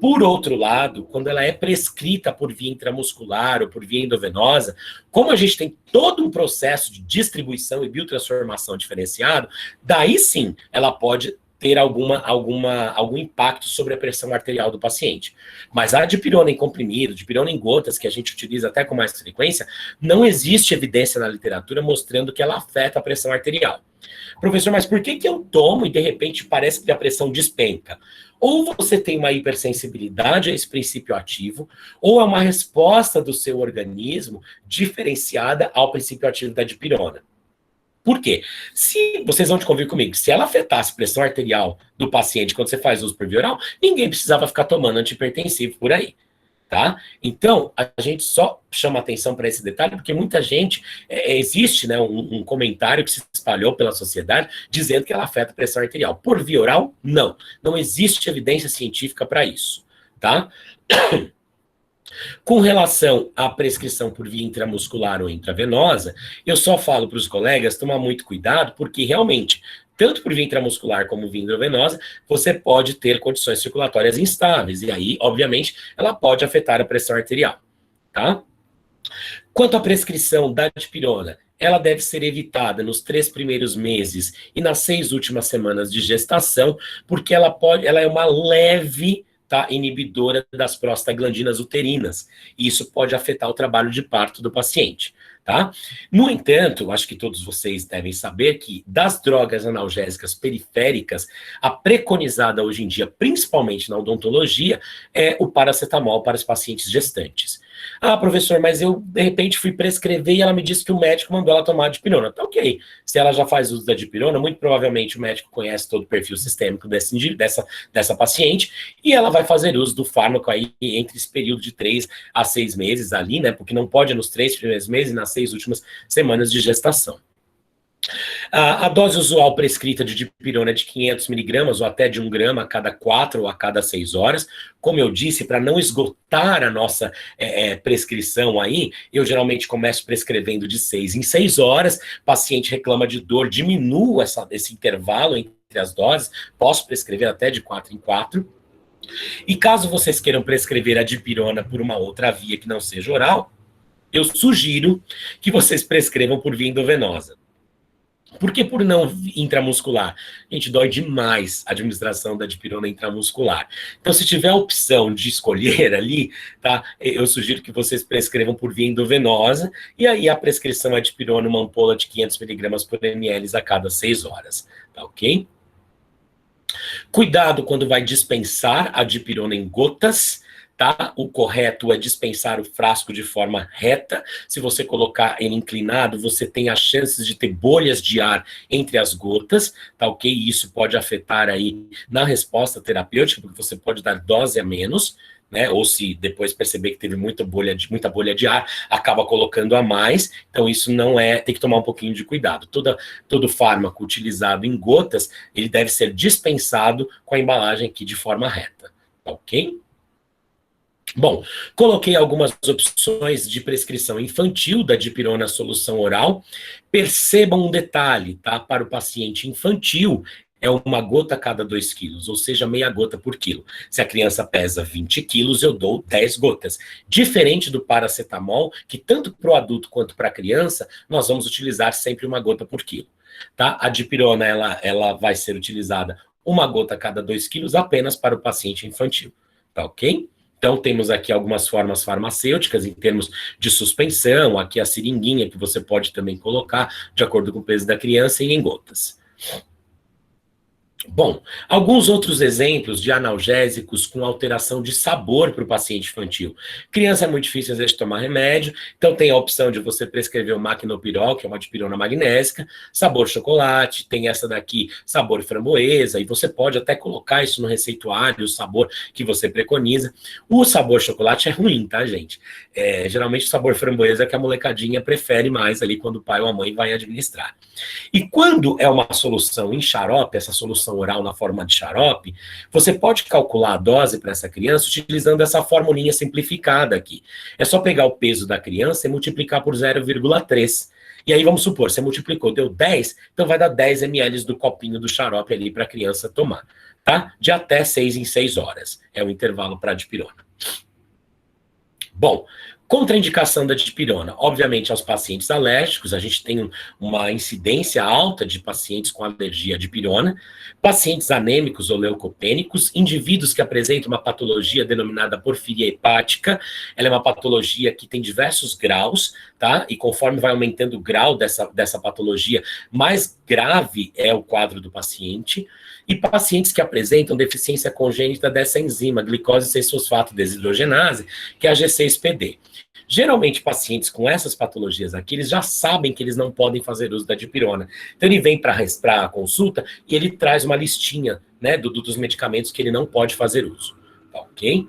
Por outro lado, quando ela é prescrita por via intramuscular ou por via endovenosa, como a gente tem todo um processo de distribuição e biotransformação diferenciado, daí sim ela pode ter algum impacto sobre a pressão arterial do paciente. Mas a dipirona em comprimido, dipirona em gotas, que a gente utiliza até com mais frequência, não existe evidência na literatura mostrando que ela afeta a pressão arterial. Professor, mas por que eu tomo e de repente parece que a pressão despenca? Ou você tem uma hipersensibilidade a esse princípio ativo, ou é uma resposta do seu organismo diferenciada ao princípio ativo da dipirona. Por quê? Se vocês vão te convir comigo, se ela afetasse a pressão arterial do paciente quando você faz uso por via oral, ninguém precisava ficar tomando antihipertensivo por aí. Tá? Então, a gente só chama atenção para esse detalhe, porque muita gente, existe né, um comentário que se espalhou pela sociedade dizendo que ela afeta a pressão arterial. Por via oral, não. Não existe evidência científica para isso. Tá? Com relação à prescrição por via intramuscular ou intravenosa, eu só falo para os colegas tomar muito cuidado, porque realmente, tanto por via intramuscular como via endovenosa, você pode ter condições circulatórias instáveis, e aí, obviamente, ela pode afetar a pressão arterial, tá? Quanto à prescrição da dipirona, ela deve ser evitada nos 3 primeiros meses e nas 6 últimas semanas de gestação, porque ela é uma leve inibidora das prostaglandinas uterinas, e isso pode afetar o trabalho de parto do paciente. Tá? No entanto, acho que todos vocês devem saber que das drogas analgésicas periféricas, a preconizada hoje em dia, principalmente na odontologia, é o paracetamol para os pacientes gestantes. Ah, professor, mas eu, de repente, fui prescrever e ela me disse que o médico mandou ela tomar dipirona. Tá ok. Se ela já faz uso da dipirona, muito provavelmente o médico conhece todo o perfil sistêmico dessa paciente e ela vai fazer uso do fármaco aí entre esse período de 3 a 6 meses ali, né? Porque não pode nos 3 primeiros meses e nas 6 últimas semanas de gestação. A dose usual prescrita de dipirona é de 500 miligramas ou até de 1 grama a cada 4 ou a cada 6 horas. Como eu disse, para não esgotar a nossa prescrição aí, eu geralmente começo prescrevendo de 6 em 6 horas. Paciente reclama de dor, diminuo esse intervalo entre as doses, posso prescrever até de 4 em 4. E caso vocês queiram prescrever a dipirona por uma outra via que não seja oral, eu sugiro que vocês prescrevam por via endovenosa. Por que por não intramuscular? Gente, dói demais a administração da dipirona intramuscular. Então, se tiver a opção de escolher ali, tá? Eu sugiro que vocês prescrevam por via endovenosa, e aí a prescrição é dipirona, uma ampola de 500 miligramas por ml a cada 6 horas, tá ok? Cuidado quando vai dispensar a dipirona em gotas, tá? O correto é dispensar o frasco de forma reta. Se você colocar ele inclinado, você tem as chances de ter bolhas de ar entre as gotas, tá ok? E isso pode afetar aí na resposta terapêutica, porque você pode dar dose a menos, né? Ou se depois perceber que teve muita bolha de ar, acaba colocando a mais. Então isso não tem que tomar um pouquinho de cuidado. Todo fármaco utilizado em gotas, ele deve ser dispensado com a embalagem aqui de forma reta, tá ok? Bom, coloquei algumas opções de prescrição infantil da dipirona solução oral. Percebam um detalhe, tá? Para o paciente infantil, é 1 gota a cada 2 quilos, ou seja, meia gota por quilo. Se a criança pesa 20 quilos, eu dou 10 gotas. Diferente do paracetamol, que tanto para o adulto quanto para a criança, nós vamos utilizar sempre 1 gota por quilo. Tá? A dipirona, ela vai ser utilizada 1 gota a cada 2 quilos apenas para o paciente infantil. Tá ok? Então, temos aqui algumas formas farmacêuticas em termos de suspensão, aqui a seringuinha que você pode também colocar de acordo com o peso da criança e em gotas. Bom, alguns outros exemplos de analgésicos com alteração de sabor para o paciente infantil. Criança é muito difícil, às vezes, de tomar remédio, então tem a opção de você prescrever o maquinopirol, que é uma dipirona magnésica, sabor chocolate, tem essa daqui, sabor framboesa, e você pode até colocar isso no receituário, o sabor que você preconiza. O sabor chocolate é ruim, tá, gente? Geralmente o sabor framboesa é que a molecadinha prefere mais ali quando o pai ou a mãe vai administrar. E quando é uma solução em xarope, essa solução oral na forma de xarope, você pode calcular a dose para essa criança utilizando essa formulinha simplificada aqui. É só pegar o peso da criança e multiplicar por 0,3. E aí vamos supor, você multiplicou, deu 10, então vai dar 10 ml do copinho do xarope ali para a criança tomar, tá? De até 6 em 6 horas. É o intervalo para a dipirona. Bom, contraindicação da dipirona, obviamente aos pacientes alérgicos, a gente tem uma incidência alta de pacientes com alergia à dipirona, pacientes anêmicos ou leucopênicos, indivíduos que apresentam uma patologia denominada porfiria hepática, ela é uma patologia que tem diversos graus, tá? E conforme vai aumentando o grau dessa patologia, mais grave é o quadro do paciente, e pacientes que apresentam deficiência congênita dessa enzima, glicose 6-fosfato desidrogenase, que é a G6PD. Geralmente, pacientes com essas patologias aqui, eles já sabem que eles não podem fazer uso da dipirona. Então, ele vem para a consulta e ele traz uma listinha, né, dos medicamentos que ele não pode fazer uso. Tá ok?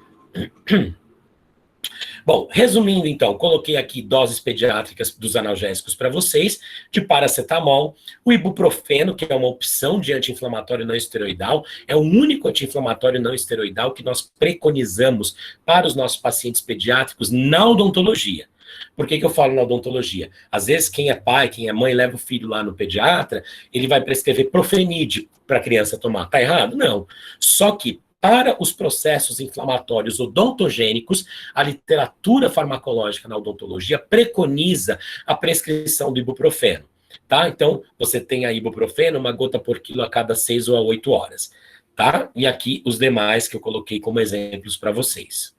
Bom, resumindo então, coloquei aqui doses pediátricas dos analgésicos para vocês, de paracetamol, o ibuprofeno, que é uma opção de anti-inflamatório não esteroidal, é o único anti-inflamatório não esteroidal que nós preconizamos para os nossos pacientes pediátricos na odontologia. Por que eu falo na odontologia? Às vezes quem é pai, quem é mãe, leva o filho lá no pediatra, ele vai prescrever Profenid para a criança tomar. Tá errado? Não. Só que para os processos inflamatórios odontogênicos, a literatura farmacológica na odontologia preconiza a prescrição do ibuprofeno, tá? Então, você tem a ibuprofeno, 1 gota por quilo a cada 6 ou 8 horas, tá? E aqui os demais que eu coloquei como exemplos para vocês.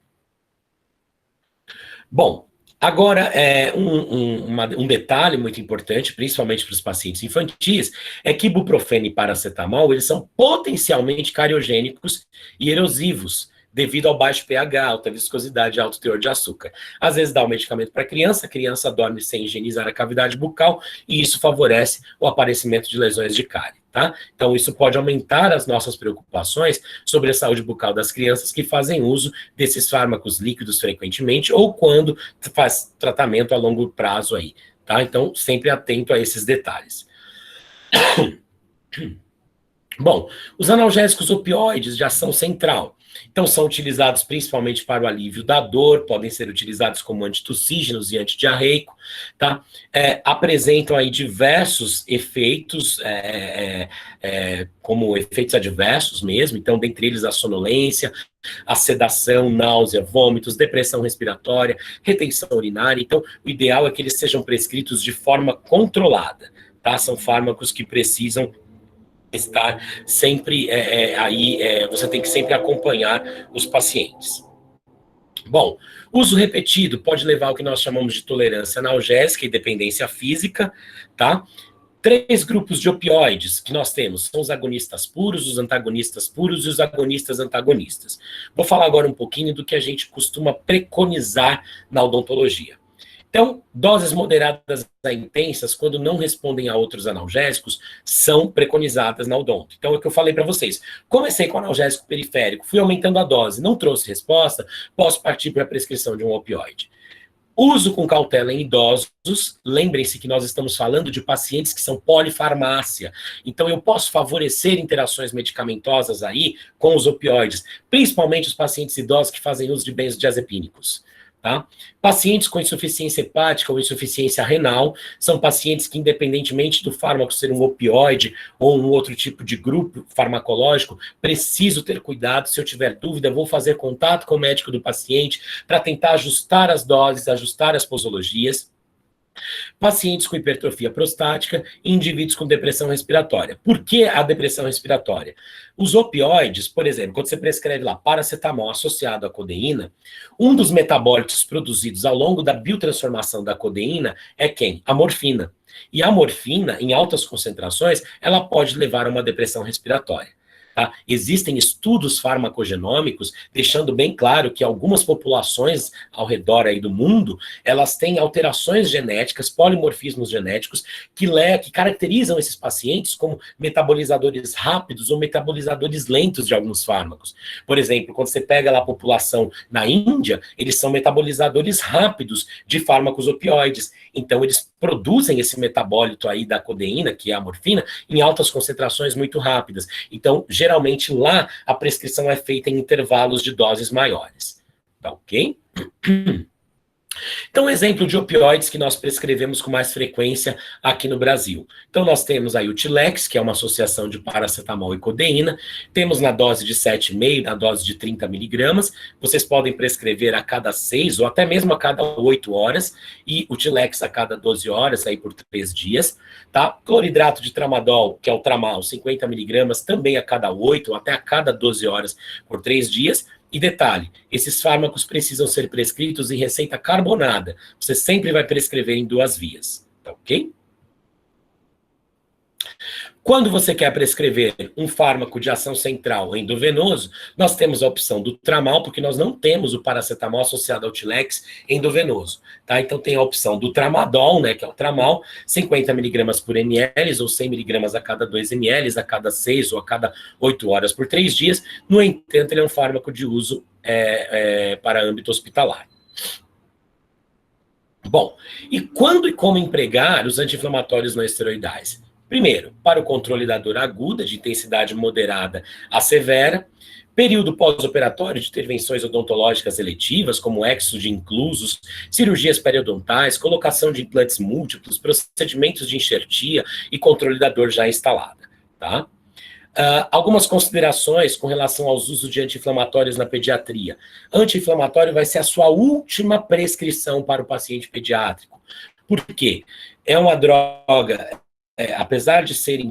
Bom, agora, um detalhe muito importante, principalmente para os pacientes infantis, é que ibuprofeno e paracetamol, eles são potencialmente cariogênicos e erosivos, devido ao baixo pH, alta viscosidade e alto teor de açúcar. Às vezes dá o medicamento para a criança dorme sem higienizar a cavidade bucal, e isso favorece o aparecimento de lesões de cárie. Tá? Então, isso pode aumentar as nossas preocupações sobre a saúde bucal das crianças que fazem uso desses fármacos líquidos frequentemente ou quando faz tratamento a longo prazo aí, tá? Então, sempre atento a esses detalhes. Bom, os analgésicos opioides de ação central, então são utilizados principalmente para o alívio da dor, podem ser utilizados como antitussígenos e antidiarreico, tá? Apresentam aí diversos efeitos, como efeitos adversos mesmo, então dentre eles a sonolência, a sedação, náusea, vômitos, depressão respiratória, retenção urinária. Então o ideal é que eles sejam prescritos de forma controlada, tá? São fármacos que precisam estar sempre você tem que sempre acompanhar os pacientes. Bom, uso repetido pode levar ao que nós chamamos de tolerância analgésica e dependência física, tá? 3 grupos de opioides que nós temos são os agonistas puros, os antagonistas puros e os agonistas antagonistas. Vou falar agora um pouquinho do que a gente costuma preconizar na odontologia. Então, doses moderadas a intensas, quando não respondem a outros analgésicos, são preconizadas na odonto. Então, é o que eu falei para vocês. Comecei com analgésico periférico, fui aumentando a dose, não trouxe resposta, posso partir para a prescrição de um opioide. Uso com cautela em idosos. Lembrem-se que nós estamos falando de pacientes que são polifarmácia. Então, eu posso favorecer interações medicamentosas aí com os opioides, principalmente os pacientes idosos que fazem uso de benzodiazepínicos. Tá? Pacientes com insuficiência hepática ou insuficiência renal são pacientes que, independentemente do fármaco ser um opioide ou um outro tipo de grupo farmacológico, preciso ter cuidado. Se eu tiver dúvida, vou fazer contato com o médico do paciente para tentar ajustar as doses, ajustar as posologias. Pacientes com hipertrofia prostática e indivíduos com depressão respiratória. Por que a depressão respiratória? Os opioides, por exemplo, quando você prescreve lá paracetamol associado à codeína, um dos metabólitos produzidos ao longo da biotransformação da codeína é quem? A morfina. E a morfina, em altas concentrações, ela pode levar a uma depressão respiratória. Tá? Existem estudos farmacogenômicos deixando bem claro que algumas populações ao redor aí do mundo, elas têm alterações genéticas, polimorfismos genéticos, que caracterizam esses pacientes como metabolizadores rápidos ou metabolizadores lentos de alguns fármacos. Por exemplo, quando você pega lá a população na Índia, eles são metabolizadores rápidos de fármacos opioides. Então, eles produzem esse metabólito aí da codeína, que é a morfina, em altas concentrações muito rápidas. Então, geralmente lá a prescrição é feita em intervalos de doses maiores. Tá ok? Então, exemplo de opioides que nós prescrevemos com mais frequência aqui no Brasil. Então, nós temos aí o Tilex, que é uma associação de paracetamol e codeína. Temos na dose de 7,5, na dose de 30 miligramas. Vocês podem prescrever a cada 6 ou até mesmo a cada 8 horas. E o Tilex a cada 12 horas, aí por 3 dias. Tá? Cloridrato de tramadol, que é o Tramal, 50 miligramas, também a cada 8 ou até a cada 12 horas por 3 dias. E detalhe, esses fármacos precisam ser prescritos em receita carbonada. Você sempre vai prescrever em 2 vias, tá ok? Quando você quer prescrever um fármaco de ação central endovenoso, nós temos a opção do Tramal, porque nós não temos o paracetamol associado ao Tilex endovenoso, tá? Então tem a opção do Tramadol, né, que é o Tramal, 50 miligramas por ml ou 100 miligramas a cada 2 ml, a cada 6 ou a cada 8 horas por 3 dias. No entanto, ele é um fármaco de uso para âmbito hospitalar. Bom, e quando e como empregar os anti-inflamatórios não esteroidais? Primeiro, para o controle da dor aguda, de intensidade moderada a severa, período pós-operatório de intervenções odontológicas eletivas, como exo de inclusos, cirurgias periodontais, colocação de implantes múltiplos, procedimentos de enxertia e controle da dor já instalada. Tá? Algumas considerações com relação aos usos de anti-inflamatórios na pediatria. Anti-inflamatório vai ser a sua última prescrição para o paciente pediátrico. Por quê? É uma droga apesar de serem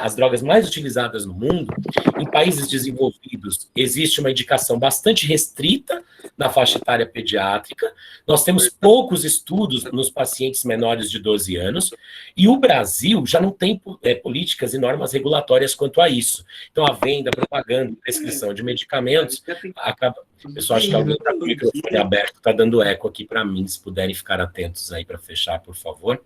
as drogas mais utilizadas no mundo, em países desenvolvidos existe uma indicação bastante restrita na faixa etária pediátrica. Nós temos poucos estudos nos pacientes menores de 12 anos, e o Brasil já não tem políticas e normas regulatórias quanto a isso. Então, a venda, propaganda, prescrição de medicamentos acaba... Pessoal, acho que alguém está com o microfone aberto, está dando eco aqui para mim, se puderem ficar atentos aí para fechar, por favor.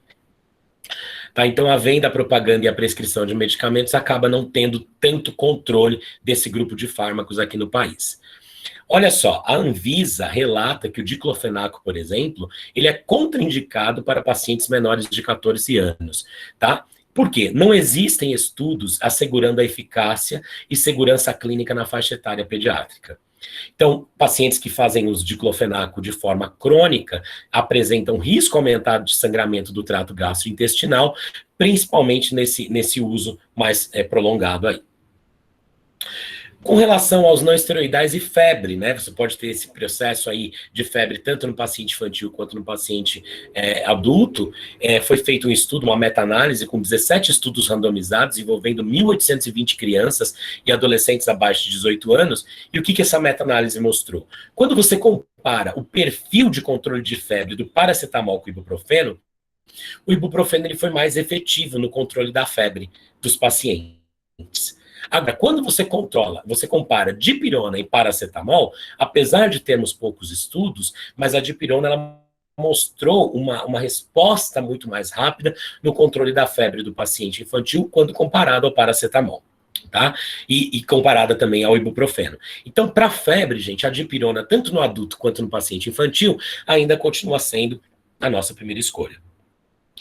Tá, então, a venda, a propaganda e a prescrição de medicamentos acaba não tendo tanto controle desse grupo de fármacos aqui no país. Olha só, a Anvisa relata que o diclofenaco, por exemplo, ele é contraindicado para pacientes menores de 14 anos, tá? Por quê? Não existem estudos assegurando a eficácia e segurança clínica na faixa etária pediátrica. Então, pacientes que fazem uso de diclofenaco de forma crônica apresentam risco aumentado de sangramento do trato gastrointestinal, principalmente nesse uso mais prolongado aí. Com relação aos não esteroidais e febre, né? Você pode ter esse processo aí de febre tanto no paciente infantil quanto no paciente adulto. Foi feito um estudo, uma meta-análise com 17 estudos randomizados envolvendo 1.820 crianças e adolescentes abaixo de 18 anos. E o que essa meta-análise mostrou? Quando você compara o perfil de controle de febre do paracetamol com o ibuprofeno, o ibuprofeno ele foi mais efetivo no controle da febre dos pacientes. Agora, quando você compara dipirona e paracetamol, apesar de termos poucos estudos, mas a dipirona ela mostrou uma resposta muito mais rápida no controle da febre do paciente infantil quando comparado ao paracetamol, tá? E comparada também ao ibuprofeno. Então, para febre, gente, a dipirona, tanto no adulto quanto no paciente infantil, ainda continua sendo a nossa primeira escolha.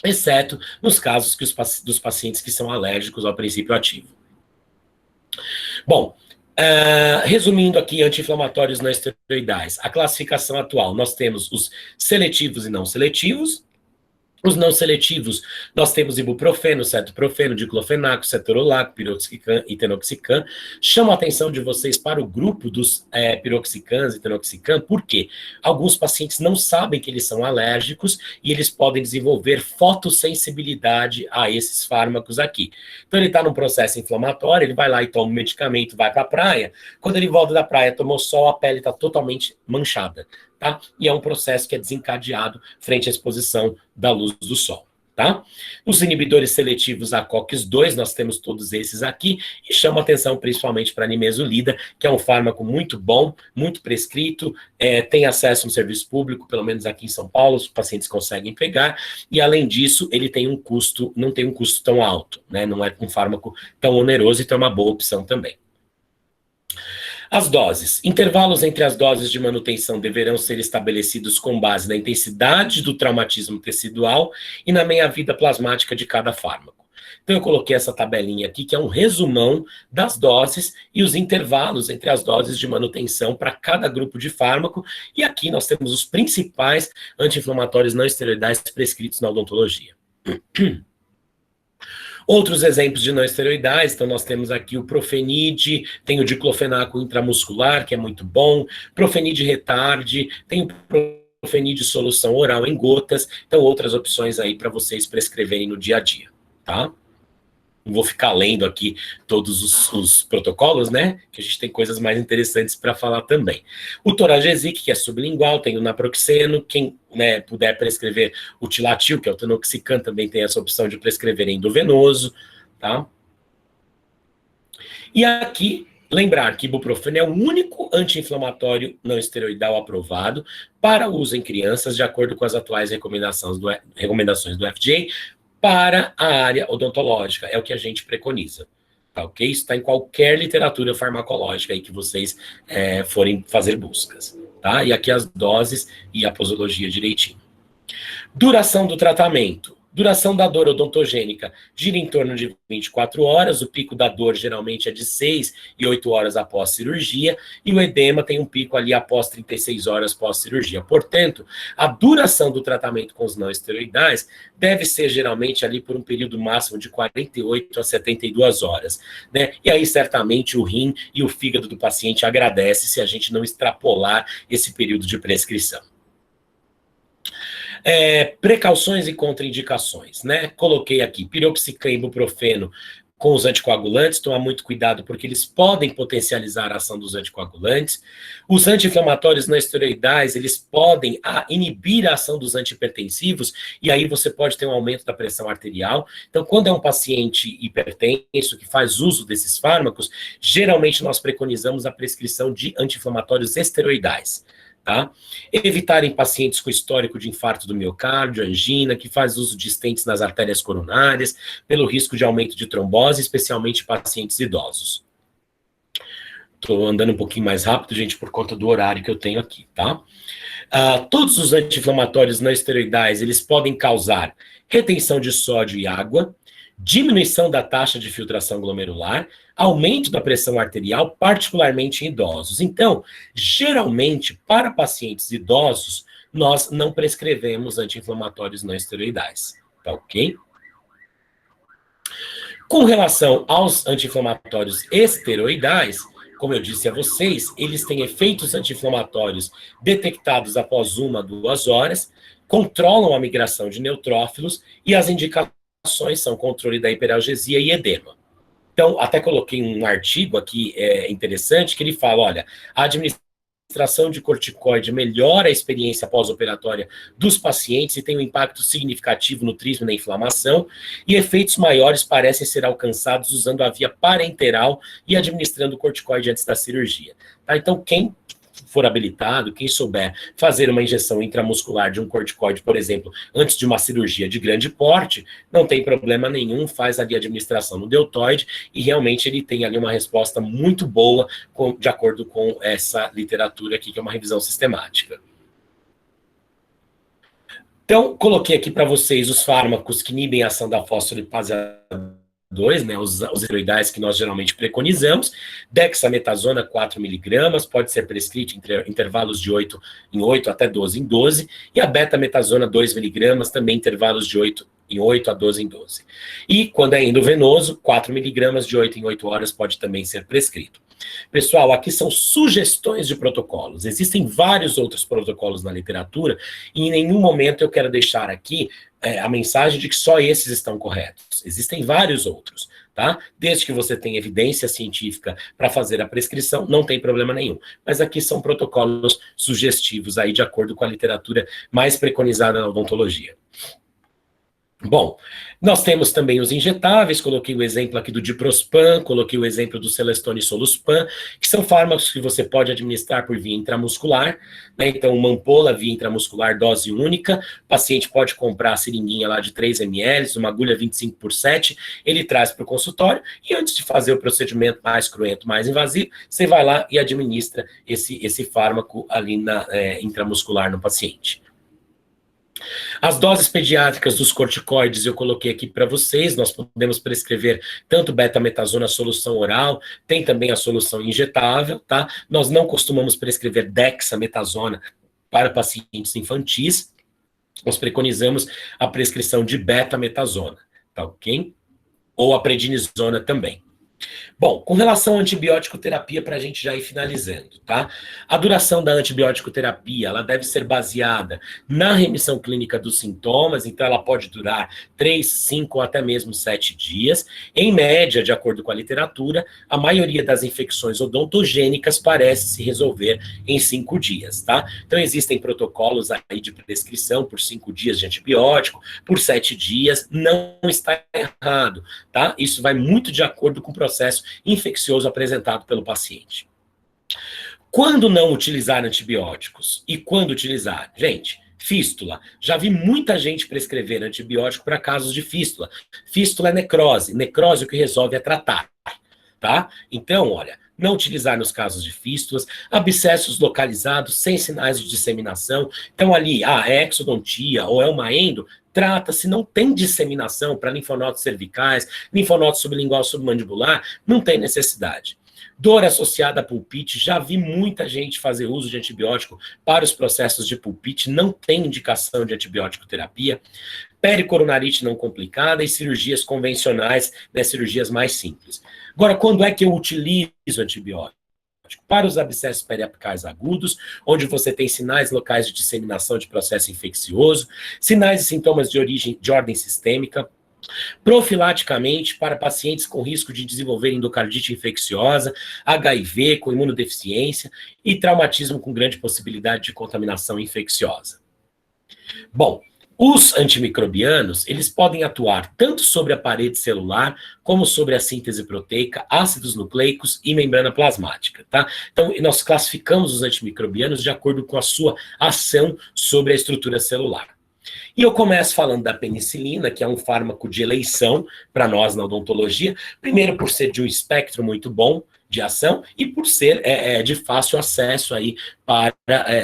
Exceto nos casos dos pacientes que são alérgicos ao princípio ativo. Bom, resumindo aqui, anti-inflamatórios não esteroidais. A classificação atual, nós temos os seletivos e não seletivos. Os não seletivos, nós temos ibuprofeno, cetoprofeno, diclofenaco, cetorolaco, piroxicam e tenoxicam. Chamo a atenção de vocês para o grupo dos piroxicams e tenoxicam, porque alguns pacientes não sabem que eles são alérgicos e eles podem desenvolver fotossensibilidade a esses fármacos aqui. Então ele está num processo inflamatório, ele vai lá e toma um medicamento, vai para a praia. Quando ele volta da praia, tomou sol, a pele está totalmente manchada. Tá? E é um processo que é desencadeado frente à exposição da luz do sol. Tá? Os inibidores seletivos a COX-2, nós temos todos esses aqui, e chama atenção principalmente para a nimesulida, que é um fármaco muito bom, muito prescrito, tem acesso no serviço público, pelo menos aqui em São Paulo, os pacientes conseguem pegar, e além disso, ele tem não tem um custo tão alto, né? Não é um fármaco tão oneroso, então é uma boa opção também. As doses. Intervalos entre as doses de manutenção deverão ser estabelecidos com base na intensidade do traumatismo tecidual e na meia-vida plasmática de cada fármaco. Então eu coloquei essa tabelinha aqui, que é um resumão das doses e os intervalos entre as doses de manutenção para cada grupo de fármaco, e aqui nós temos os principais anti-inflamatórios não esteroidais prescritos na odontologia. Outros exemplos de não esteroidais, então nós temos aqui o Profenid, tem o diclofenaco intramuscular, que é muito bom, Profenid Retard, tem o Profenid solução oral em gotas, então outras opções aí para vocês prescreverem no dia a dia, tá? Não vou ficar lendo aqui todos os protocolos, né? Que a gente tem coisas mais interessantes para falar também. O Toragesic, que é sublingual, tem o naproxeno. Quem puder prescrever o Tilatil, que é o tenoxicam, também tem essa opção de prescrever endovenoso, tá? E aqui, lembrar que ibuprofeno é o único anti-inflamatório não esteroidal aprovado para uso em crianças, de acordo com as atuais recomendações do FDA, para a área odontológica, é o que a gente preconiza, tá ok? Isso está em qualquer literatura farmacológica aí que vocês forem fazer buscas, tá? E aqui as doses e a posologia direitinho. Duração do tratamento. Duração da dor odontogênica gira em torno de 24 horas, o pico da dor geralmente é de 6 e 8 horas após cirurgia, e o edema tem um pico ali após 36 horas pós-cirurgia. Portanto, a duração do tratamento com os não esteroidais deve ser geralmente ali por um período máximo de 48 a 72 horas, né? E aí certamente o rim e o fígado do paciente agradecem se a gente não extrapolar esse período de prescrição. Precauções e contraindicações, né? Coloquei aqui piroxicam e ibuprofeno com os anticoagulantes, tomar muito cuidado porque eles podem potencializar a ação dos anticoagulantes. Os anti-inflamatórios não esteroidais, eles podem inibir a ação dos antihipertensivos, e aí você pode ter um aumento da pressão arterial. Então, quando é um paciente hipertenso que faz uso desses fármacos, geralmente nós preconizamos a prescrição de anti-inflamatórios esteroidais. Tá? Evitar em pacientes com histórico de infarto do miocárdio, angina, que faz uso de stents nas artérias coronárias, pelo risco de aumento de trombose, especialmente em pacientes idosos. Estou andando um pouquinho mais rápido, gente, por conta do horário que eu tenho aqui, tá? Todos os anti-inflamatórios não esteroidais, eles podem causar retenção de sódio e água, diminuição da taxa de filtração glomerular, aumento da pressão arterial, particularmente em idosos. Então, geralmente, para pacientes idosos, nós não prescrevemos anti-inflamatórios não esteroidais, tá ok? Com relação aos anti-inflamatórios esteroidais, como eu disse a vocês, eles têm efeitos anti-inflamatórios detectados após 1 a 2 horas, controlam a migração de neutrófilos e as indicações são controle da hiperalgesia e edema. Então, até coloquei um artigo aqui interessante que ele fala, olha, a administração de corticoide melhora a experiência pós-operatória dos pacientes e tem um impacto significativo no trigêmeo e na inflamação, e efeitos maiores parecem ser alcançados usando a via parenteral e administrando corticoide antes da cirurgia. Tá? Então, quem for habilitado, quem souber fazer uma injeção intramuscular de um corticoide, por exemplo, antes de uma cirurgia de grande porte, não tem problema nenhum, faz ali a administração no deltoide e realmente ele tem ali uma resposta muito boa de acordo com essa literatura aqui, que é uma revisão sistemática. Então, coloquei aqui para vocês os fármacos que inibem a ação da fosfolipase 2, né, os esteroidais que nós geralmente preconizamos. Dexametasona 4 mg, pode ser prescrito em intervalos de 8 em 8 até 12 em 12, e a betametasona 2 mg, também intervalos de 8 em 8 a 12 em 12. E quando é endovenoso, 4 mg de 8 em 8 horas pode também ser prescrito. Pessoal, aqui são sugestões de protocolos. Existem vários outros protocolos na literatura e em nenhum momento eu quero deixar aqui a mensagem de que só esses estão corretos. Existem vários outros, tá? Desde que você tenha evidência científica para fazer a prescrição, não tem problema nenhum. Mas aqui são protocolos sugestivos aí de acordo com a literatura mais preconizada na odontologia. Bom, nós temos também os injetáveis, coloquei o exemplo aqui do Diprospan, coloquei o exemplo do Celestone Soluspan, que são fármacos que você pode administrar por via intramuscular, né? Então, uma ampola via intramuscular, dose única, o paciente pode comprar a seringuinha lá de 3 ml, uma agulha 25/7, ele traz para o consultório, e antes de fazer o procedimento mais cruento, mais invasivo, você vai lá e administra esse fármaco ali intramuscular no paciente. As doses pediátricas dos corticoides eu coloquei aqui para vocês, nós podemos prescrever tanto betametasona solução oral, tem também a solução injetável, tá? Nós não costumamos prescrever dexametasona para pacientes infantis, nós preconizamos a prescrição de betametasona, tá ok? Ou a prednisona também. Bom, com relação à antibiótico terapia, para a gente já ir finalizando, tá? A duração da antibiótico terapia, ela deve ser baseada na remissão clínica dos sintomas, então ela pode durar 3, 5 ou até mesmo 7 dias. Em média, de acordo com a literatura, a maioria das infecções odontogênicas parece se resolver em 5 dias, tá? Então existem protocolos aí de prescrição por 5 dias de antibiótico, por 7 dias, não está errado, tá? Isso vai muito de acordo com o processo infeccioso apresentado pelo paciente. Quando não utilizar antibióticos e quando utilizar? Gente, fístula. Já vi muita gente prescrever antibiótico para casos de fístula. Fístula é necrose. Necrose o que resolve é tratar, tá? Então, olha, não utilizar nos casos de fístulas, abscessos localizados sem sinais de disseminação. Então ali, é exodontia ou é uma endo, trata-se, não tem disseminação para linfonodos cervicais, linfonodos sublingual submandibular, não tem necessidade. Dor associada a pulpite, já vi muita gente fazer uso de antibiótico para os processos de pulpite, não tem indicação de antibiótico terapia. Pericoronarite não complicada e cirurgias convencionais, né, cirurgias mais simples. Agora, quando é que eu utilizo antibiótico? antibiótico. Para os abscessos periapicais agudos, onde você tem sinais locais de disseminação de processo infeccioso, sinais e sintomas de ordem sistêmica, profilaticamente para pacientes com risco de desenvolver endocardite infecciosa, HIV com imunodeficiência e traumatismo com grande possibilidade de contaminação infecciosa. Bom, os antimicrobianos, eles podem atuar tanto sobre a parede celular, como sobre a síntese proteica, ácidos nucleicos e membrana plasmática, tá? Então, nós classificamos os antimicrobianos de acordo com a sua ação sobre a estrutura celular. E eu começo falando da penicilina, que é um fármaco de eleição para nós na odontologia, primeiro por ser de um espectro muito bom de ação e por ser de fácil acesso aí para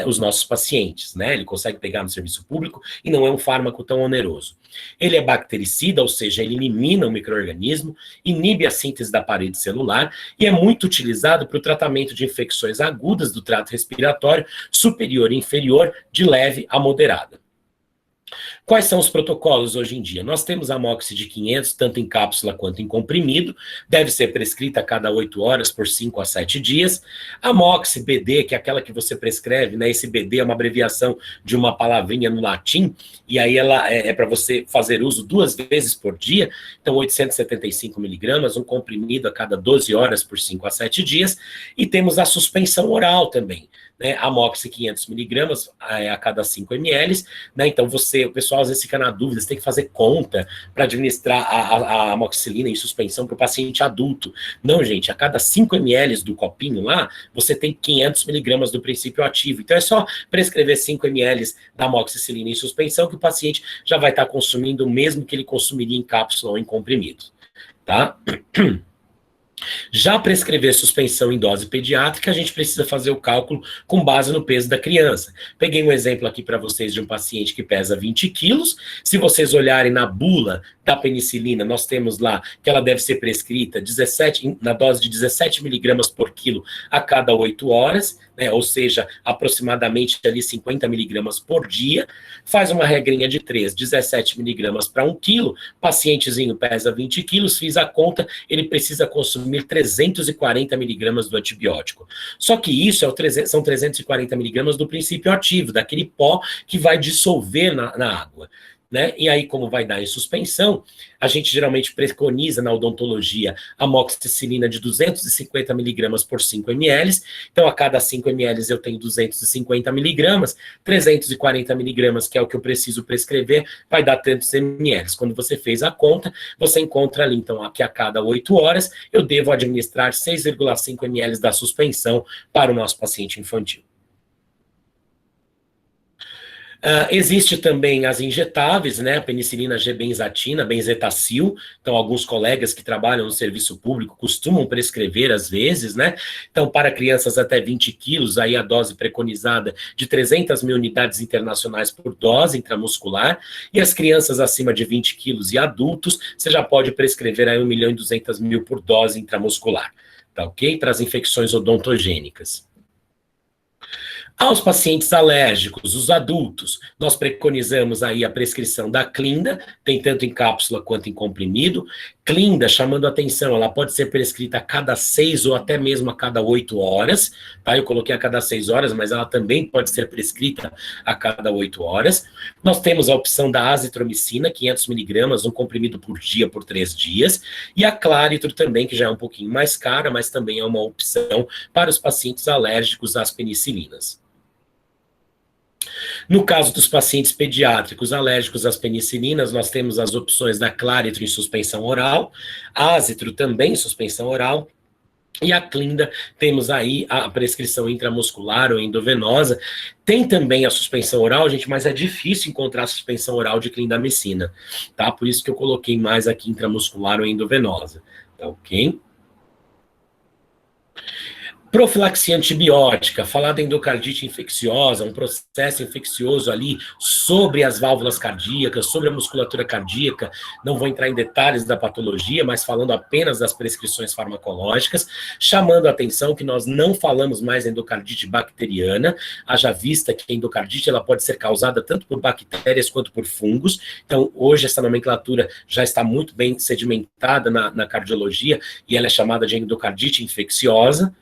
os nossos pacientes, né? Ele consegue pegar no serviço público e não é um fármaco tão oneroso. Ele é bactericida, ou seja, ele elimina o micro-organismo, inibe a síntese da parede celular e é muito utilizado para o tratamento de infecções agudas do trato respiratório superior e inferior, de leve a moderada. Quais são os protocolos hoje em dia? Nós temos a Moxi de 500, tanto em cápsula quanto em comprimido, deve ser prescrita a cada 8 horas por 5 a 7 dias. A Moxi BD, que é aquela que você prescreve, né? Esse BD é uma abreviação de uma palavrinha no latim, e aí ela é para você fazer uso 2 vezes por dia, então 875 miligramas, um comprimido a cada 12 horas por 5 a 7 dias, e temos a suspensão oral também, né? A Moxi 500 miligramas a cada 5 ml, né? Então o pessoal às vezes fica na dúvida, você tem que fazer conta para administrar a amoxicilina em suspensão para o paciente adulto. Não, gente, a cada 5 ml do copinho lá, você tem 500 miligramas do princípio ativo. Então é só prescrever 5 ml da amoxicilina em suspensão que o paciente já vai estar consumindo o mesmo que ele consumiria em cápsula ou em comprimido, tá? Já prescrever suspensão em dose pediátrica, a gente precisa fazer o cálculo com base no peso da criança. Peguei um exemplo aqui para vocês de um paciente que pesa 20 quilos. Se vocês olharem na bula da penicilina, nós temos lá que ela deve ser prescrita na dose de 17 miligramas por quilo a cada 8 horas, né, ou seja, aproximadamente ali 50 miligramas por dia. Faz uma regrinha de 3, 17 miligramas para 1 quilo, pacientezinho pesa 20 quilos, fiz a conta, ele precisa consumir 340 miligramas do antibiótico. Só que isso são 340 miligramas do princípio ativo, daquele pó que vai dissolver na água, né? E aí, como vai dar em suspensão, a gente geralmente preconiza na odontologia a amoxicilina de 250 miligramas por 5 ml. Então, a cada 5 ml eu tenho 250 miligramas, 340 miligramas, que é o que eu preciso prescrever, vai dar tantos ml. Quando você fez a conta, você encontra ali, então, que a cada 8 horas eu devo administrar 6,5 ml da suspensão para o nosso paciente infantil. Existe também as injetáveis, né, a penicilina G-benzatina, benzetacil, então alguns colegas que trabalham no serviço público costumam prescrever às vezes, né, então para crianças até 20 quilos, aí a dose preconizada de 300 mil unidades internacionais por dose intramuscular, e as crianças acima de 20 quilos e adultos, você já pode prescrever aí 1.200.000 por dose intramuscular, tá ok? Para as infecções odontogênicas. Aos pacientes alérgicos, os adultos, nós preconizamos aí a prescrição da Clinda, tem tanto em cápsula quanto em comprimido. Clinda, chamando a atenção, ela pode ser prescrita a cada 6 ou até mesmo a cada 8 horas, tá? Eu coloquei a cada 6 horas, mas ela também pode ser prescrita a cada 8 horas. Nós temos a opção da azitromicina, 500 miligramas, um comprimido por dia, por 3 dias. E a Claritro também, que já é um pouquinho mais cara, mas também é uma opção para os pacientes alérgicos às penicilinas. No caso dos pacientes pediátricos alérgicos às penicilinas, nós temos as opções da Claritro em suspensão oral, Azitro também em suspensão oral, e a Clinda, temos aí a prescrição intramuscular ou endovenosa. Tem também a suspensão oral, gente, mas é difícil encontrar a suspensão oral de clindamicina, tá? Por isso que eu coloquei mais aqui intramuscular ou endovenosa, tá ok? Profilaxia antibiótica, falar da endocardite infecciosa, um processo infeccioso ali sobre as válvulas cardíacas, sobre a musculatura cardíaca, não vou entrar em detalhes da patologia, mas falando apenas das prescrições farmacológicas, chamando a atenção que nós não falamos mais endocardite bacteriana, haja vista que a endocardite ela pode ser causada tanto por bactérias quanto por fungos, então hoje essa nomenclatura já está muito bem sedimentada na cardiologia e ela é chamada de endocardite infecciosa.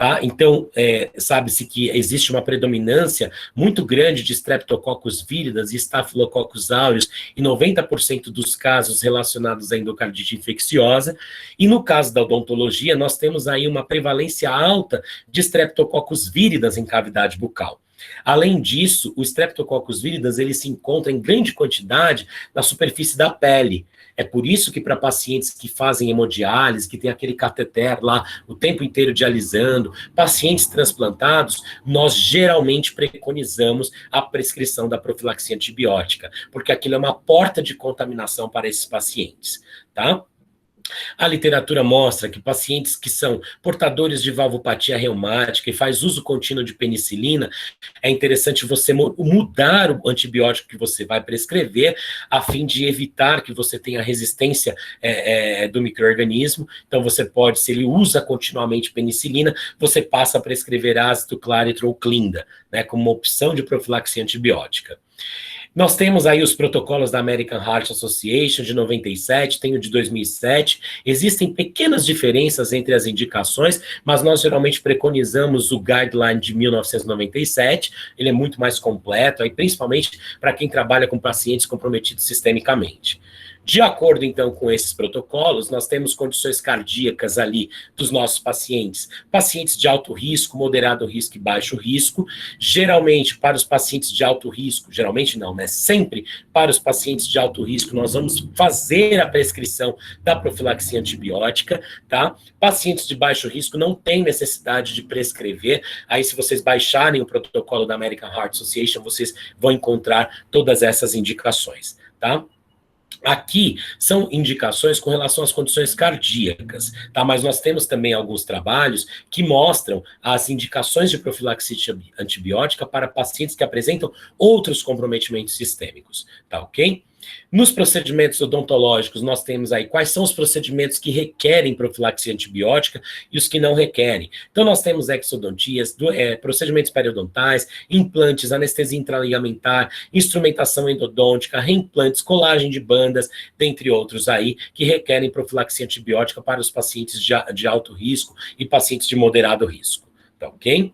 tá? Então, sabe-se que existe uma predominância muito grande de Streptococcus viridans e Staphylococcus aureus em 90% dos casos relacionados à endocardite infecciosa, e no caso da odontologia, nós temos aí uma prevalência alta de Streptococcus viridans em cavidade bucal. Além disso, o Streptococcus viridans ele se encontra em grande quantidade na superfície da pele. É por isso que para pacientes que fazem hemodiálise, que tem aquele cateter lá o tempo inteiro dialisando, pacientes transplantados, nós geralmente preconizamos a prescrição da profilaxia antibiótica, porque aquilo é uma porta de contaminação para esses pacientes, tá? A literatura mostra que pacientes que são portadores de valvopatia reumática e faz uso contínuo de penicilina, é interessante você mudar o antibiótico que você vai prescrever, a fim de evitar que você tenha resistência do micro-organismo. Então você pode, se ele usa continuamente penicilina, você passa a prescrever ácido cláritro ou clinda, né, como uma opção de profilaxia antibiótica. Nós temos aí os protocolos da American Heart Association de 97, tem o de 2007, existem pequenas diferenças entre as indicações, mas nós geralmente preconizamos o guideline de 1997, ele é muito mais completo, aí, principalmente para quem trabalha com pacientes comprometidos sistemicamente. De acordo, então, com esses protocolos, nós temos condições cardíacas ali dos nossos pacientes. Pacientes de alto risco, moderado risco e baixo risco. Geralmente, para os pacientes de alto risco, geralmente não, né? Sempre para os pacientes de alto risco, nós vamos fazer a prescrição da profilaxia antibiótica, tá? Pacientes de baixo risco não tem necessidade de prescrever. Aí, se vocês baixarem o protocolo da American Heart Association, vocês vão encontrar todas essas indicações, tá? Aqui são indicações com relação às condições cardíacas, tá? Mas nós temos também alguns trabalhos que mostram as indicações de profilaxia antibiótica para pacientes que apresentam outros comprometimentos sistêmicos, tá ok? Nos procedimentos odontológicos, nós temos aí quais são os procedimentos que requerem profilaxia antibiótica e os que não requerem. Então, nós temos exodontias, procedimentos periodontais, implantes, anestesia intraligamentar, instrumentação endodôntica, reimplantes, colagem de bandas, dentre outros aí, que requerem profilaxia antibiótica para os pacientes de alto risco e pacientes de moderado risco. Tá ok?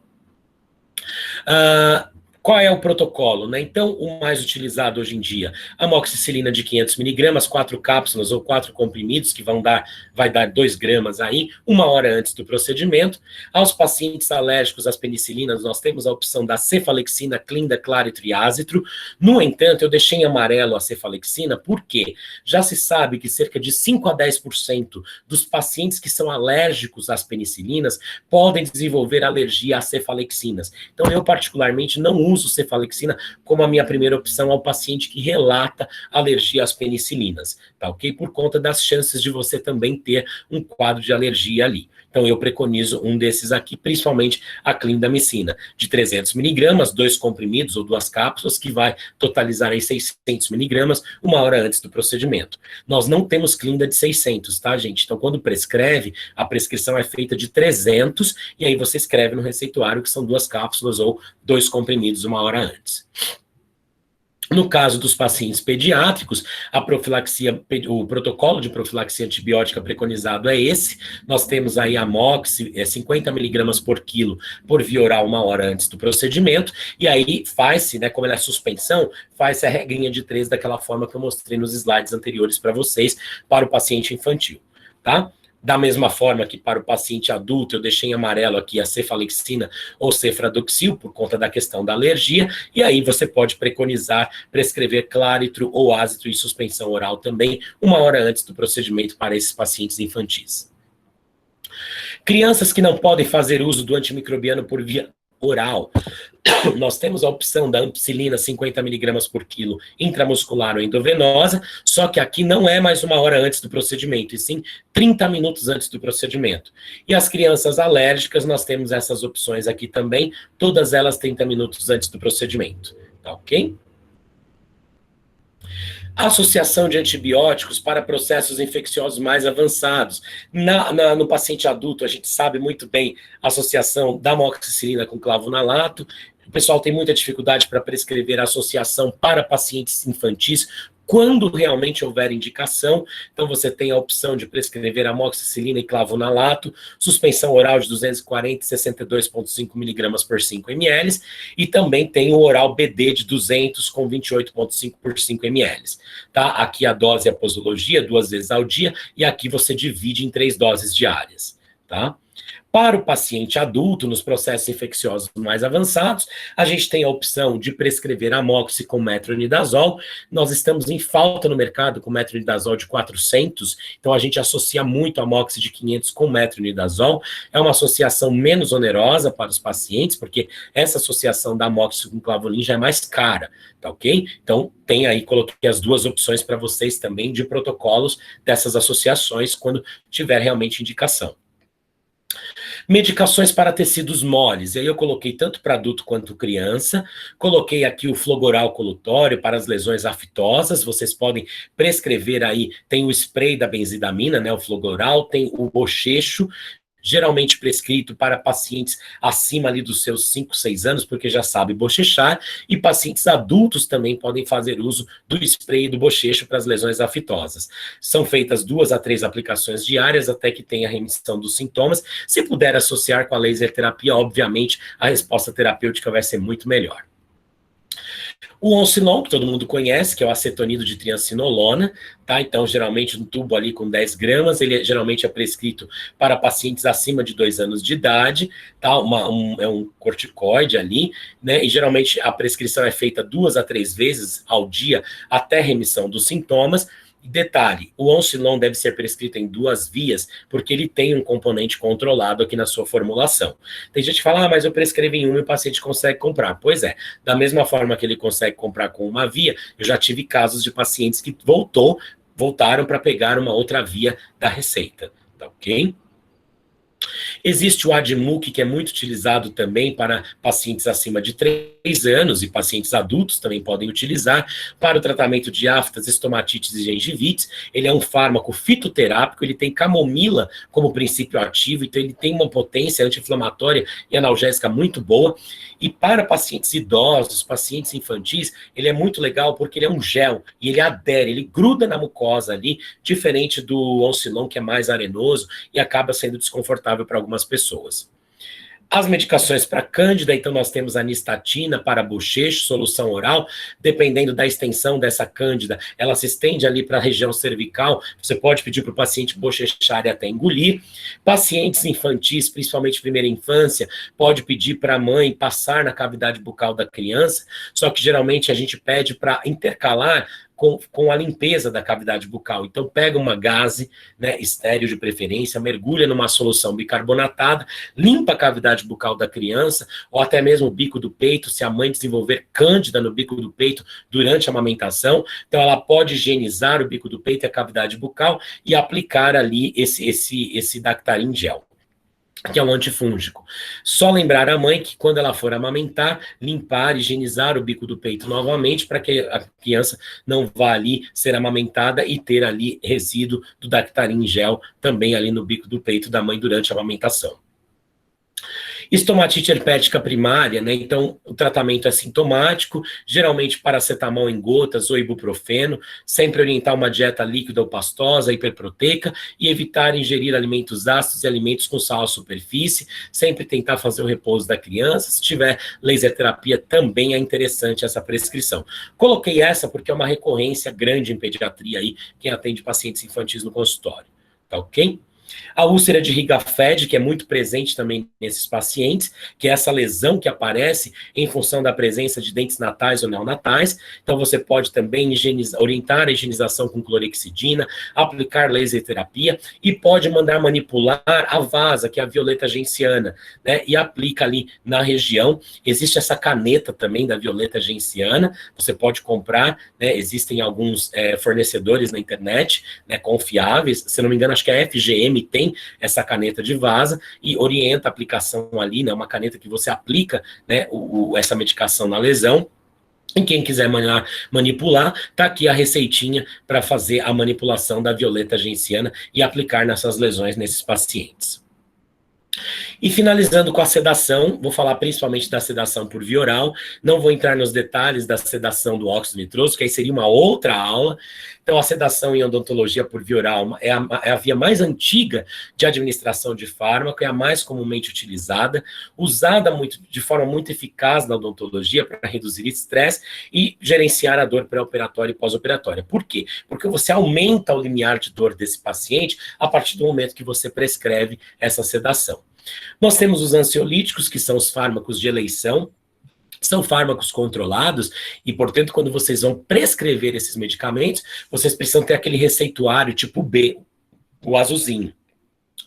Qual é o protocolo, né? Então, o mais utilizado hoje em dia, amoxicilina de 500 miligramas, 4 cápsulas ou 4 comprimidos, que vai dar 2 gramas aí, 1 hora antes do procedimento. Aos pacientes alérgicos às penicilinas, nós temos a opção da cefalexina, clinda, claritro e ácitro. No entanto, eu deixei em amarelo a cefalexina, porque já se sabe que cerca de 5 a 10% dos pacientes que são alérgicos às penicilinas podem desenvolver alergia às cefalexinas. Então, eu particularmente não uso cefalexina como a minha primeira opção ao paciente que relata alergia às penicilinas, tá ok? Por conta das chances de você também ter um quadro de alergia ali. Então, eu preconizo um desses aqui, principalmente a clindamicina, de 300 miligramas, 2 comprimidos ou 2 cápsulas, que vai totalizar aí 600 miligramas, 1 hora antes do procedimento. Nós não temos clinda de 600, tá, gente? Então, quando prescreve, a prescrição é feita de 300, e aí você escreve no receituário que são 2 cápsulas ou 2 comprimidos 1 hora antes. No caso dos pacientes pediátricos, o protocolo de profilaxia antibiótica preconizado é esse. Nós temos aí a Moxi, 50 miligramas por quilo por via oral 1 hora antes do procedimento, e aí faz-se, né, como ela é suspensão, faz-se a regrinha de 3 daquela forma que eu mostrei nos slides anteriores para vocês, para o paciente infantil, tá? Da mesma forma que para o paciente adulto, eu deixei em amarelo aqui a cefalexina ou cefradoxil, por conta da questão da alergia, e aí você pode preconizar, prescrever claritro ou ácitro em suspensão oral também, 1 hora antes do procedimento para esses pacientes infantis. Crianças que não podem fazer uso do antimicrobiano por via oral, nós temos a opção da ampicilina 50 miligramas por quilo intramuscular ou endovenosa, só que aqui não é mais 1 hora antes do procedimento, e sim 30 minutos antes do procedimento. E as crianças alérgicas, nós temos essas opções aqui também, todas elas 30 minutos antes do procedimento, tá ok? Associação de antibióticos para processos infecciosos mais avançados. No paciente adulto, a gente sabe muito bem a associação da amoxicilina com clavonalato. O pessoal tem muita dificuldade para prescrever a associação para pacientes infantis Quando realmente houver indicação, então você tem a opção de prescrever amoxicilina e clavonalato, suspensão oral de 240 e 62,5 miligramas por 5 ml, e também tem o oral BD de 200 com 28,5 por 5 ml. Tá? Aqui a dose é a posologia, 2 vezes ao dia, e aqui você divide em 3 doses diárias. Tá? Para o paciente adulto, nos processos infecciosos mais avançados, a gente tem a opção de prescrever amoxi com metronidazol. Nós estamos em falta no mercado com metronidazol de 400, então a gente associa muito amoxi de 500 com metronidazol. É uma associação menos onerosa para os pacientes, porque essa associação da amoxi com clavolin já é mais cara, tá ok? Então, tem aí, coloquei as 2 opções para vocês também de protocolos dessas associações quando tiver realmente indicação. Medicações para tecidos moles, e aí eu coloquei tanto para adulto quanto criança, coloquei aqui o flogoral colutório para as lesões aftosas, vocês podem prescrever aí, tem o spray da benzidamina, né, o flogoral, tem o bochecho, geralmente prescrito para pacientes acima ali dos seus 5, 6 anos, porque já sabe bochechar, e pacientes adultos também podem fazer uso do spray e do bochecho para as lesões aftosas. São feitas 2 a 3 aplicações diárias até que tenha remissão dos sintomas. Se puder associar com a laser terapia, obviamente a resposta terapêutica vai ser muito melhor. O Oncilon, que todo mundo conhece, que é o acetonido de triancinolona, tá? Então, geralmente, um tubo ali com 10 gramas, ele geralmente é prescrito para pacientes acima de 2 anos de idade, tá? É um corticoide ali, né? E geralmente a prescrição é feita 2 a 3 vezes ao dia até remissão dos sintomas. Detalhe, o Oncilon deve ser prescrito em 2 vias, porque ele tem um componente controlado aqui na sua formulação. Tem gente que fala, mas eu prescrevo em uma e o paciente consegue comprar. Pois é, da mesma forma que ele consegue comprar com uma via, eu já tive casos de pacientes que voltaram para pegar uma outra via da receita, tá ok? Existe o Admuc, que é muito utilizado também para pacientes acima de 3 anos, e pacientes adultos também podem utilizar para o tratamento de aftas, estomatites e gengivites. Ele é um fármaco fitoterápico, ele tem camomila como princípio ativo, então ele tem uma potência anti-inflamatória e analgésica muito boa. E para pacientes idosos, pacientes infantis, ele é muito legal porque ele é um gel e ele adere, ele gruda na mucosa ali, diferente do Oncilon, que é mais arenoso e acaba sendo desconfortável para algumas pessoas. As medicações para cândida, então nós temos a nistatina para bochecho, solução oral, dependendo da extensão dessa cândida, ela se estende ali para a região cervical, você pode pedir para o paciente bochechar e até engolir. Pacientes infantis, principalmente primeira infância, pode pedir para a mãe passar na cavidade bucal da criança, só que geralmente a gente pede para intercalar com a limpeza da cavidade bucal. Então, pega uma gaze, né, estéril de preferência, mergulha numa solução bicarbonatada, limpa a cavidade bucal da criança, ou até mesmo o bico do peito, se a mãe desenvolver cândida no bico do peito durante a amamentação. Então, ela pode higienizar o bico do peito e a cavidade bucal e aplicar ali esse Dactarin gel, que é um antifúngico. Só lembrar a mãe que quando ela for amamentar, limpar, higienizar o bico do peito novamente, para que a criança não vá ali ser amamentada e ter ali resíduo do Dactarin gel também ali no bico do peito da mãe durante a amamentação. Estomatite herpética primária, né? Então, o tratamento é sintomático, geralmente paracetamol em gotas ou ibuprofeno, sempre orientar uma dieta líquida ou pastosa, hiperproteica, e evitar ingerir alimentos ácidos e alimentos com sal à superfície, sempre tentar fazer o repouso da criança. Se tiver laser terapia, também é interessante essa prescrição. Coloquei essa porque é uma recorrência grande em pediatria aí, quem atende pacientes infantis no consultório, tá ok? A úlcera de Rigafed, que é muito presente também nesses pacientes, que é essa lesão que aparece em função da presença de dentes natais ou neonatais. Então, você pode também orientar a higienização com clorexidina, aplicar laser terapia e pode mandar manipular a vasa, que é a violeta genciana, né? E aplica ali na região. Existe essa caneta também da violeta genciana, você pode comprar, né? Existem alguns fornecedores na internet, né, confiáveis, se não me engano, acho que a FGM tem essa caneta de vasa e orienta a aplicação ali, né, uma caneta que você aplica, né, essa medicação na lesão. E quem quiser manipular, tá aqui a receitinha para fazer a manipulação da violeta genciana e aplicar nessas lesões nesses pacientes. E finalizando com a sedação, vou falar principalmente da sedação por via oral, não vou entrar nos detalhes da sedação do óxido nitroso, que aí seria uma outra aula. Então, a sedação em odontologia por via oral é a via mais antiga de administração de fármaco, é a mais comumente utilizada, usada de forma muito eficaz na odontologia para reduzir estresse e gerenciar a dor pré-operatória e pós-operatória. Por quê? Porque você aumenta o limiar de dor desse paciente a partir do momento que você prescreve essa sedação. Nós temos os ansiolíticos, que são os fármacos de eleição, são fármacos controlados e, portanto, quando vocês vão prescrever esses medicamentos, vocês precisam ter aquele receituário tipo B, o azulzinho.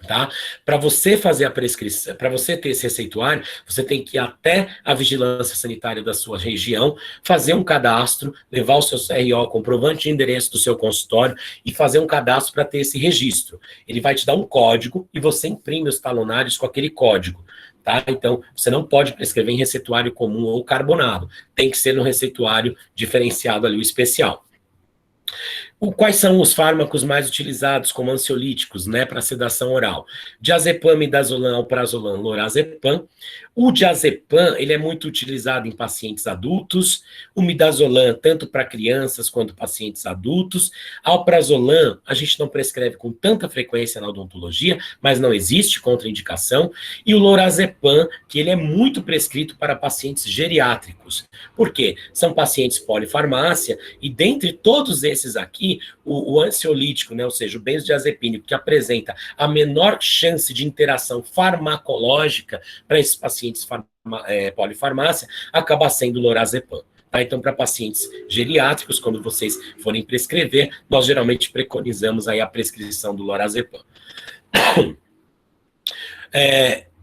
Tá? Para você fazer a prescrição, para você ter esse receituário, você tem que ir até a vigilância sanitária da sua região, fazer um cadastro, levar o seu CRO, comprovante de endereço do seu consultório e fazer um cadastro para ter esse registro. Ele vai te dar um código e você imprime os talonários com aquele código. Tá? Então, você não pode prescrever em receituário comum ou carbonado, tem que ser no receituário diferenciado ali, o especial. Quais são os fármacos mais utilizados como ansiolíticos, né, para sedação oral? Diazepam, midazolam, alprazolam, lorazepam. O diazepam, ele é muito utilizado em pacientes adultos, o midazolam, tanto para crianças quanto pacientes adultos. Alprazolam, a gente não prescreve com tanta frequência na odontologia, mas não existe contraindicação. E o lorazepam, que ele é muito prescrito para pacientes geriátricos. Por quê? São pacientes polifarmácia, e dentre todos esses aqui, o ansiolítico, né, ou seja, o benzodiazepínico, que apresenta a menor chance de interação farmacológica para esses pacientes polifarmácia, acaba sendo o lorazepam. Tá? Então, para pacientes geriátricos, quando vocês forem prescrever, nós geralmente preconizamos aí a prescrição do lorazepam.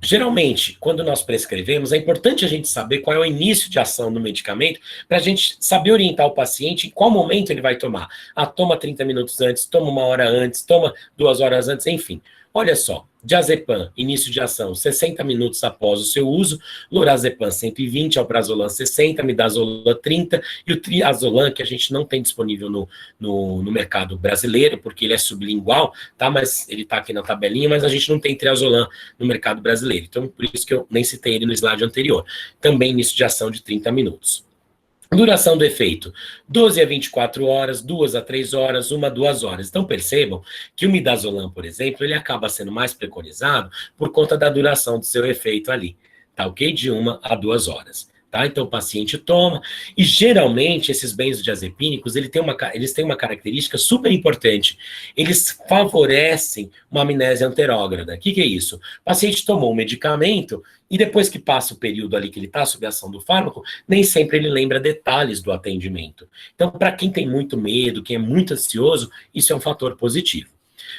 Geralmente, quando nós prescrevemos, é importante a gente saber qual é o início de ação do medicamento, para a gente saber orientar o paciente em qual momento ele vai tomar. Toma 30 minutos antes, toma 1 hora antes, toma 2 horas antes, enfim. Olha só, diazepam, início de ação, 60 minutos após o seu uso, lorazepam 120, alprazolam 60, midazolam 30, e o triazolam, que a gente não tem disponível no mercado brasileiro, porque ele é sublingual, tá? Mas ele tá aqui na tabelinha, mas a gente não tem triazolam no mercado brasileiro, então por isso que eu nem citei ele no slide anterior. Também início de ação de 30 minutos. Duração do efeito, 12 a 24 horas, 2 a 3 horas, 1 a 2 horas. Então percebam que o midazolam, por exemplo, ele acaba sendo mais preconizado por conta da duração do seu efeito ali, tá ok? De 1 a 2 horas. Tá? Então o paciente toma, e geralmente esses benzodiazepínicos, eles têm uma característica super importante, eles favorecem uma amnésia anterógrada. O que é isso? O paciente tomou um medicamento, e depois que passa o período ali que ele está sob a ação do fármaco, nem sempre ele lembra detalhes do atendimento. Então, para quem tem muito medo, quem é muito ansioso, isso é um fator positivo.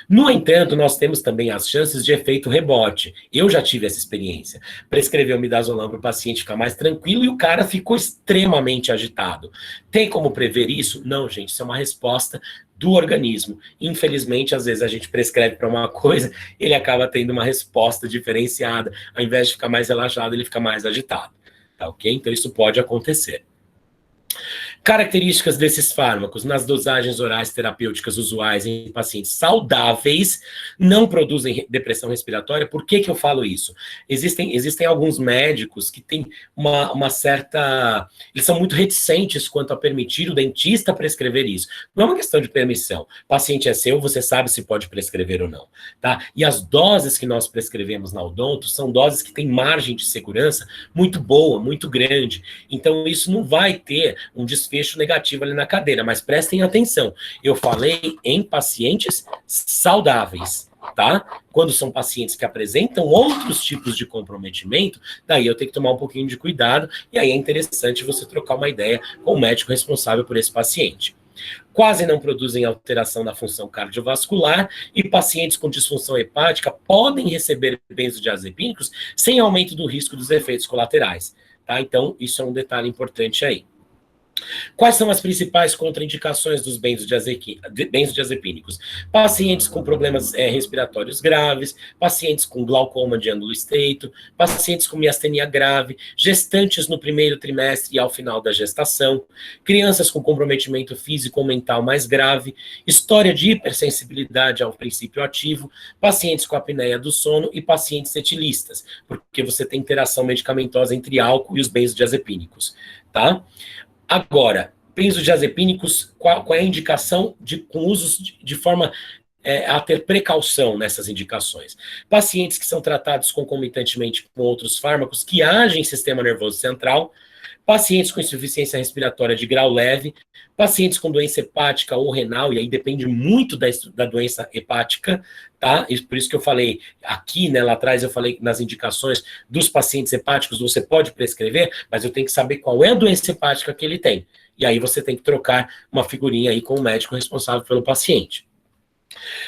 No entanto, nós temos também as chances de efeito rebote. Eu já tive essa experiência. Prescrever o midazolam para o paciente ficar mais tranquilo e o cara ficou extremamente agitado. Tem como prever isso? Não, gente, isso é uma resposta do organismo. Infelizmente, às vezes a gente prescreve para uma coisa, ele acaba tendo uma resposta diferenciada. Ao invés de ficar mais relaxado, ele fica mais agitado. Tá ok? Então isso pode acontecer. Características desses fármacos nas dosagens orais terapêuticas usuais em pacientes saudáveis não produzem depressão respiratória. Por que eu falo isso? Existem alguns médicos que têm uma certa... Eles são muito reticentes quanto a permitir o dentista prescrever isso. Não é uma questão de permissão. O paciente é seu, você sabe se pode prescrever ou não. Tá? E as doses que nós prescrevemos na odonto são doses que têm margem de segurança muito boa, muito grande. Então isso não vai ter um desfecho negativo ali na cadeira, mas prestem atenção, eu falei em pacientes saudáveis, tá? Quando são pacientes que apresentam outros tipos de comprometimento, daí eu tenho que tomar um pouquinho de cuidado, e aí é interessante você trocar uma ideia com o médico responsável por esse paciente. Quase não produzem alteração na função cardiovascular, e pacientes com disfunção hepática podem receber benzodiazepínicos sem aumento do risco dos efeitos colaterais, tá? Então, isso é um detalhe importante aí. Quais são as principais contraindicações dos benzodiazepínicos? Pacientes com problemas respiratórios graves, pacientes com glaucoma de ângulo estreito, pacientes com miastenia grave, gestantes no primeiro trimestre e ao final da gestação, crianças com comprometimento físico ou mental mais grave, história de hipersensibilidade ao princípio ativo, pacientes com apneia do sono e pacientes etilistas, porque você tem interação medicamentosa entre álcool e os benzodiazepínicos, tá? Agora, benzodiazepínicos, qual é a indicação com usos de forma a ter precaução nessas indicações? Pacientes que são tratados concomitantemente com outros fármacos que agem em sistema nervoso central, pacientes com insuficiência respiratória de grau leve, pacientes com doença hepática ou renal, e aí depende muito da doença hepática, tá? E por isso que eu falei aqui, né, lá atrás eu falei nas indicações dos pacientes hepáticos, você pode prescrever, mas eu tenho que saber qual é a doença hepática que ele tem. E aí você tem que trocar uma figurinha aí com o médico responsável pelo paciente.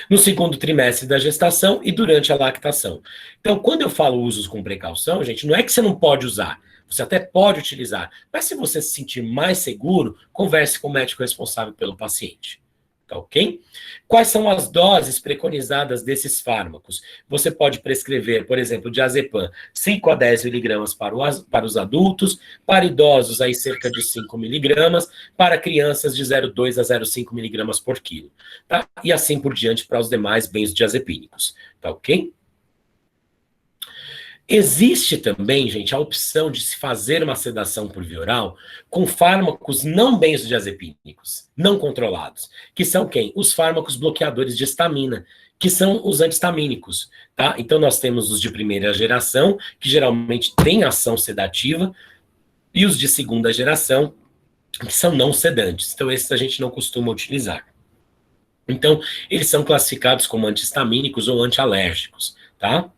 No segundo trimestre da gestação e durante a lactação. Então, quando eu falo usos com precaução, gente, não é que você não pode usar, você até pode utilizar, mas se você se sentir mais seguro, converse com o médico responsável pelo paciente. Tá ok? Quais são as doses preconizadas desses fármacos? Você pode prescrever, por exemplo, diazepam 5 a 10 miligramas para os adultos, para idosos aí cerca de 5 miligramas, para crianças de 0,2 a 0,5 miligramas por quilo. Tá? E assim por diante para os demais benzodiazepínicos. Tá ok? Existe também, gente, a opção de se fazer uma sedação por via oral com fármacos não benzodiazepínicos, não controlados, que são quem? Os fármacos bloqueadores de histamina, que são os antihistamínicos, tá? Então nós temos os de primeira geração, que geralmente têm ação sedativa, e os de segunda geração, que são não sedantes. Então esses a gente não costuma utilizar. Então, eles são classificados como antihistamínicos ou antialérgicos, tá?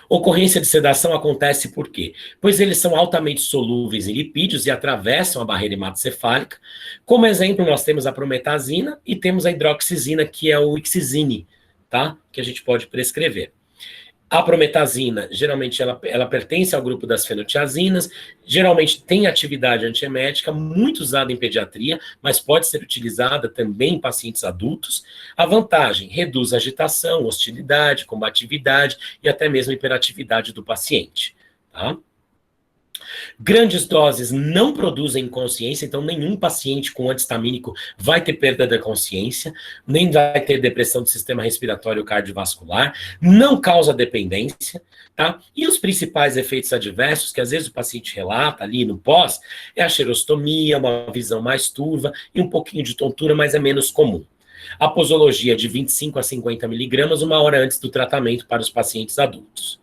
Ocorrência de sedação acontece por quê? Pois eles são altamente solúveis em lipídios e atravessam a barreira hematocefálica. Como exemplo, nós temos a prometazina e temos a hidroxizina, que é o Ixizine, tá? Que a gente pode prescrever. A prometazina, geralmente, ela pertence ao grupo das fenotiazinas, geralmente tem atividade antiemética, muito usada em pediatria, mas pode ser utilizada também em pacientes adultos. A vantagem, reduz a agitação, hostilidade, combatividade e até mesmo hiperatividade do paciente, tá? Grandes doses não produzem inconsciência, então nenhum paciente com antihistamínico vai ter perda da consciência, nem vai ter depressão do sistema respiratório cardiovascular, não causa dependência, tá? E os principais efeitos adversos, que às vezes o paciente relata ali no pós, é a xerostomia, uma visão mais turva e um pouquinho de tontura, mas é menos comum. A posologia de 25 a 50 miligramas, uma hora antes do tratamento para os pacientes adultos.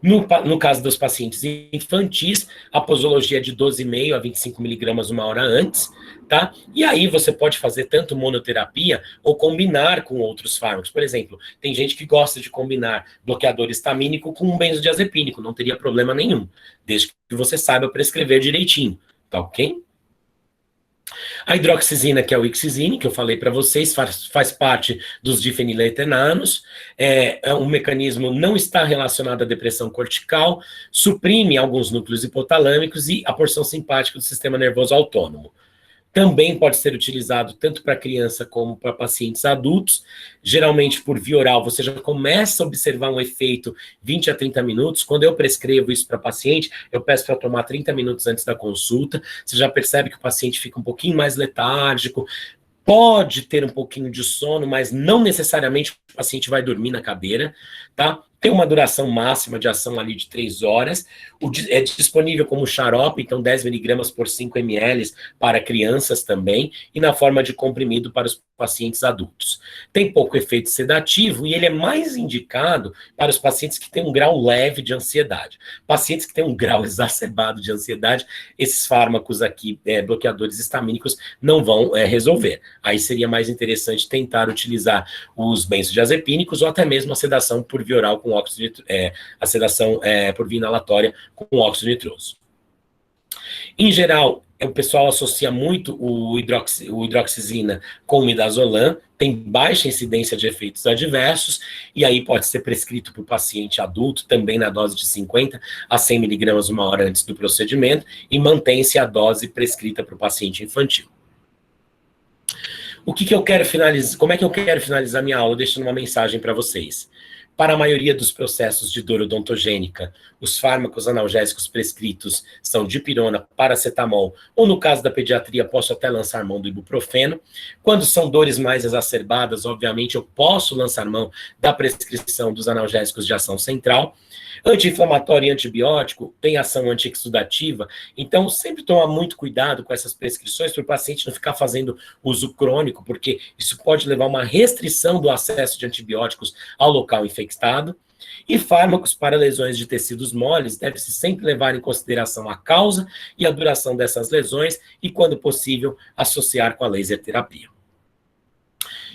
No caso dos pacientes infantis, a posologia é de 12,5 a 25 miligramas uma hora antes, tá? E aí você pode fazer tanto monoterapia ou combinar com outros fármacos. Por exemplo, tem gente que gosta de combinar bloqueador histamínico com um benzodiazepínico, não teria problema nenhum, desde que você saiba prescrever direitinho, tá ok? A hidroxizina, que é o Ixizine, que eu falei para vocês, faz parte dos difeniletenanos, um mecanismo não está relacionado à depressão cortical, suprime alguns núcleos hipotalâmicos e a porção simpática do sistema nervoso autônomo. Também pode ser utilizado tanto para criança como para pacientes adultos, geralmente por via oral, você já começa a observar um efeito 20 a 30 minutos, quando eu prescrevo isso para paciente, eu peço para tomar 30 minutos antes da consulta, você já percebe que o paciente fica um pouquinho mais letárgico, pode ter um pouquinho de sono, mas não necessariamente o paciente vai dormir na cadeira, tá? Tem uma duração máxima de ação ali de 3 horas, é disponível como xarope, então 10 miligramas por 5 ml para crianças também, e na forma de comprimido para os pacientes adultos. Tem pouco efeito sedativo e ele é mais indicado para os pacientes que têm um grau leve de ansiedade. Pacientes que têm um grau exacerbado de ansiedade, esses fármacos aqui, bloqueadores histamínicos, não vão resolver. Aí seria mais interessante tentar utilizar os benzodiazepínicos ou até mesmo a sedação por via oral com óxido, a sedação por via inalatória com óxido nitroso. Em geral, o pessoal associa muito o hidroxizina com o midazolam, tem baixa incidência de efeitos adversos, e aí pode ser prescrito para o paciente adulto, também na dose de 50 a 100 miligramas uma hora antes do procedimento, e mantém-se a dose prescrita para o paciente infantil. O que eu quero finalizar? Como é que eu quero finalizar minha aula? Deixando uma mensagem para vocês. Para a maioria dos processos de dor odontogênica, os fármacos analgésicos prescritos são dipirona, paracetamol, ou no caso da pediatria, posso até lançar mão do ibuprofeno. Quando são dores mais exacerbadas, obviamente, eu posso lançar mão da prescrição dos analgésicos de ação central. Anti-inflamatório e antibiótico tem ação anti-exudativa, então sempre tomar muito cuidado com essas prescrições para o paciente não ficar fazendo uso crônico, porque isso pode levar a uma restrição do acesso de antibióticos ao local infectado. E fármacos para lesões de tecidos moles deve-se sempre levar em consideração a causa e a duração dessas lesões e, quando possível, associar com a laser terapia.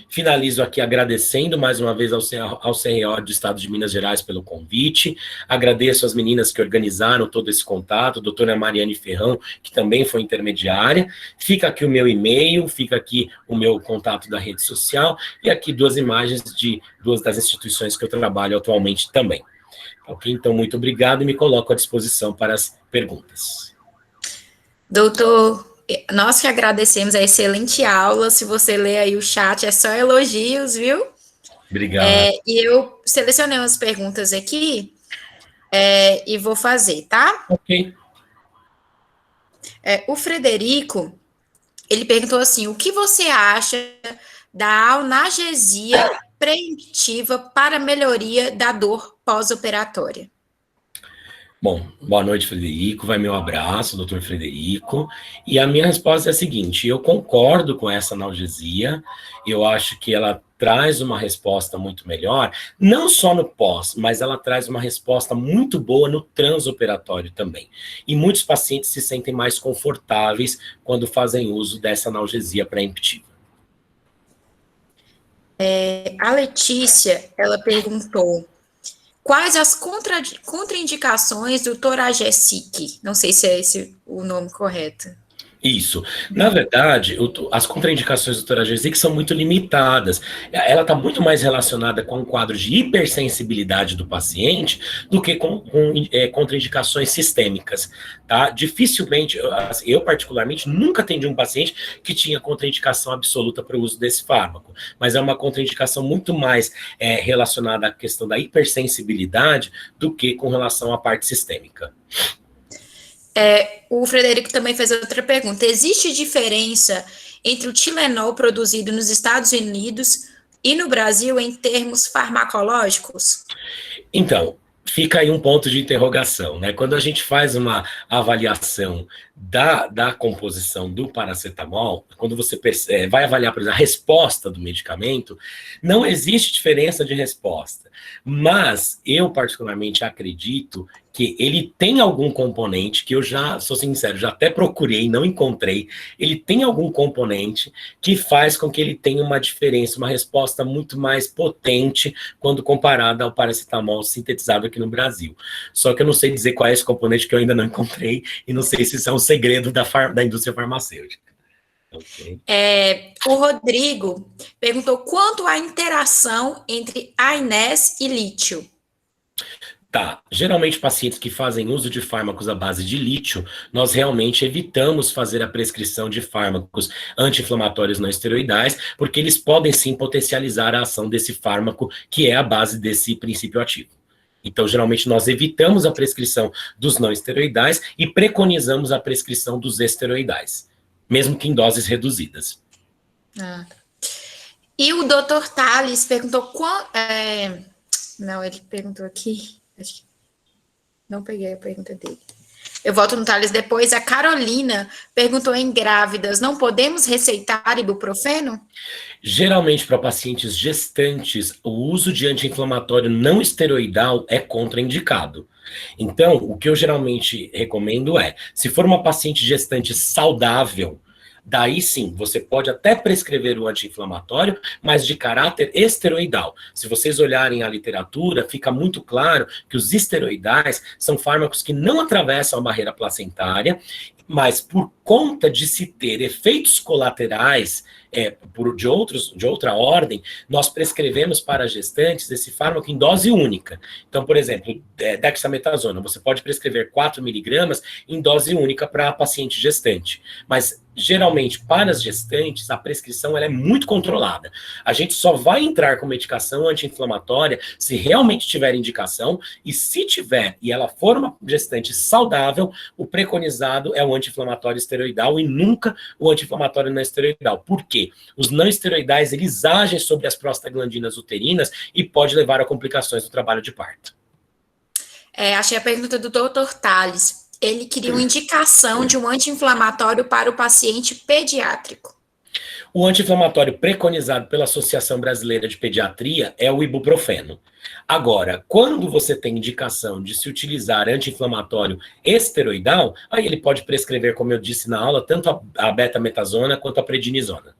Finalizo aqui agradecendo mais uma vez ao CRO do Estado de Minas Gerais pelo convite. Agradeço às meninas que organizaram todo esse contato, a doutora Mariane Ferrão, que também foi intermediária. Fica aqui o meu e-mail, fica aqui o meu contato da rede social e aqui duas imagens de duas das instituições que eu trabalho atualmente também. Ok? Então, muito obrigado e me coloco à disposição para as perguntas. Doutor, nós que agradecemos a excelente aula. Se você ler aí o chat, é só elogios, viu? Obrigado. E eu selecionei umas perguntas aqui e vou fazer, tá? Ok. O Frederico, ele perguntou assim, o que você acha da analgesia preemptiva para melhoria da dor pós-operatória? Bom, boa noite, Frederico. Vai meu abraço, doutor Frederico. E a minha resposta é a seguinte: eu concordo com essa analgesia, eu acho que ela traz uma resposta muito melhor, não só no pós, mas ela traz uma resposta muito boa no transoperatório também. E muitos pacientes se sentem mais confortáveis quando fazem uso dessa analgesia pré-emptiva. A Letícia, ela perguntou, quais as contraindicações do Toragesic? Não sei se é esse o nome correto. Isso. Na verdade, as contraindicações do Toragesic são muito limitadas. Ela está muito mais relacionada com um quadro de hipersensibilidade do paciente do que com contraindicações sistêmicas, tá? Dificilmente, eu particularmente nunca atendi um paciente que tinha contraindicação absoluta para o uso desse fármaco, mas é uma contraindicação muito mais relacionada à questão da hipersensibilidade do que com relação à parte sistêmica. O Frederico também fez outra pergunta. Existe diferença entre o Tilenol produzido nos Estados Unidos e no Brasil em termos farmacológicos? Então, fica aí um ponto de interrogação, né? Quando a gente faz uma avaliação da composição do paracetamol, quando você vai avaliar, por exemplo, a resposta do medicamento, não existe diferença de resposta. Mas eu, particularmente, acredito que ele tem algum componente, que eu já, sou sincero, já até procurei, não encontrei, ele tem algum componente que faz com que ele tenha uma diferença, uma resposta muito mais potente quando comparada ao paracetamol sintetizado aqui no Brasil. Só que eu não sei dizer qual é esse componente que eu ainda não encontrei, e não sei se isso é um segredo da indústria farmacêutica. Okay. O Rodrigo perguntou quanto à interação entre AINES e lítio. Tá, geralmente pacientes que fazem uso de fármacos à base de lítio, nós realmente evitamos fazer a prescrição de fármacos anti-inflamatórios não esteroidais, porque eles podem sim potencializar a ação desse fármaco, que é a base desse princípio ativo. Então, geralmente, nós evitamos a prescrição dos não esteroidais e preconizamos a prescrição dos esteroidais, mesmo que em doses reduzidas. E o Dr. Thales perguntou não, ele perguntou aqui. Acho que não peguei a pergunta dele. Eu volto no Thales depois. A Carolina perguntou em grávidas, não podemos receitar ibuprofeno? Geralmente, para pacientes gestantes, o uso de anti-inflamatório não esteroidal é contraindicado. Então, o que eu geralmente recomendo se for uma paciente gestante saudável, daí sim, você pode até prescrever o anti-inflamatório, mas de caráter esteroidal. Se vocês olharem a literatura, fica muito claro que os esteroidais são fármacos que não atravessam a barreira placentária, mas por conta de se ter efeitos colaterais de outra ordem, nós prescrevemos para gestantes esse fármaco em dose única. Então, por exemplo, dexametasona, você pode prescrever 4 miligramas em dose única para a paciente gestante. Mas, geralmente, para as gestantes, a prescrição ela é muito controlada. A gente só vai entrar com medicação anti-inflamatória se realmente tiver indicação, e se tiver, e ela for uma gestante saudável, o preconizado é o anti-inflamatório esteroidal e nunca o anti-inflamatório não esteroidal. Por quê? Os não esteroidais, eles agem sobre as prostaglandinas uterinas e pode levar a complicações do trabalho de parto. Achei a pergunta do Dr. Tales. Ele queria uma indicação de um anti-inflamatório para o paciente pediátrico. O anti-inflamatório preconizado pela Associação Brasileira de Pediatria é o ibuprofeno. Agora, quando você tem indicação de se utilizar anti-inflamatório esteroidal, aí ele pode prescrever, como eu disse na aula, tanto a betametasona quanto a prednisona.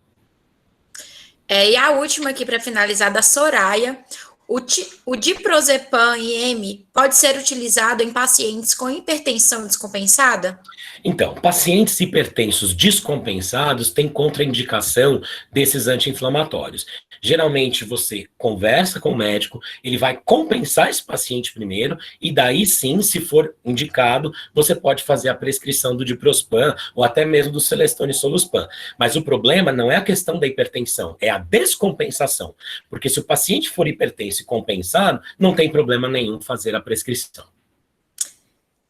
E a última aqui para finalizar, da Soraya. O diprozepam IM pode ser utilizado em pacientes com hipertensão descompensada? Então, pacientes hipertensos descompensados têm contraindicação desses anti-inflamatórios. Geralmente, você conversa com o médico, ele vai compensar esse paciente primeiro, e daí sim, se for indicado, você pode fazer a prescrição do diprozepam ou até mesmo do Celestone e Soluspan. Mas o problema não é a questão da hipertensão, é a descompensação. Porque se o paciente for hipertenso e compensado, não tem problema nenhum fazer a prescrição.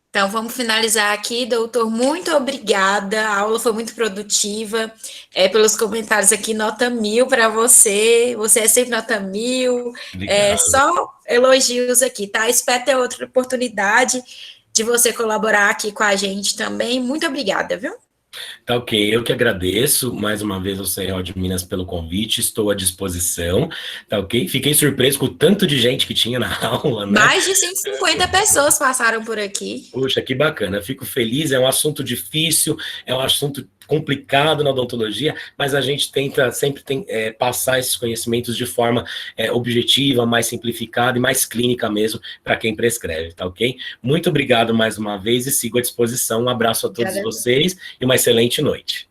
Então, vamos finalizar aqui, doutor. Muito obrigada. A aula foi muito produtiva. Pelos comentários aqui, nota 1000 para você. Você é sempre nota 1000. Só elogios aqui, tá? Espero ter outra oportunidade de você colaborar aqui com a gente também. Muito obrigada, viu? Tá ok, eu que agradeço mais uma vez ao CRO de Minas pelo convite, estou à disposição, tá ok? Fiquei surpreso com o tanto de gente que tinha na aula, né? Mais de 150 pessoas passaram por aqui. Puxa, que bacana, fico feliz, é um assunto difícil, é um assunto complicado na odontologia, mas a gente tenta sempre passar esses conhecimentos de forma objetiva, mais simplificada e mais clínica mesmo para quem prescreve, tá ok? Muito obrigado mais uma vez e sigo à disposição. Um abraço a todos vocês e uma excelente noite.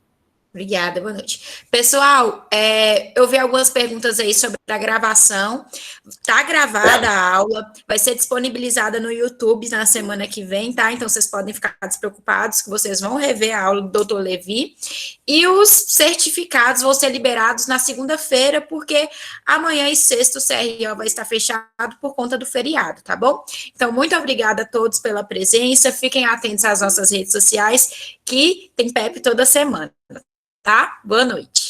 Obrigada, boa noite. Pessoal, eu vi algumas perguntas aí sobre a gravação. Tá gravada a aula, vai ser disponibilizada no YouTube na semana que vem, tá? Então, vocês podem ficar despreocupados que vocês vão rever a aula do Dr. Levi. E os certificados vão ser liberados na segunda-feira, porque amanhã e sexta o CRO vai estar fechado por conta do feriado, tá bom? Então, muito obrigada a todos pela presença. Fiquem atentos às nossas redes sociais, que tem PEP toda semana. Tá? Boa noite.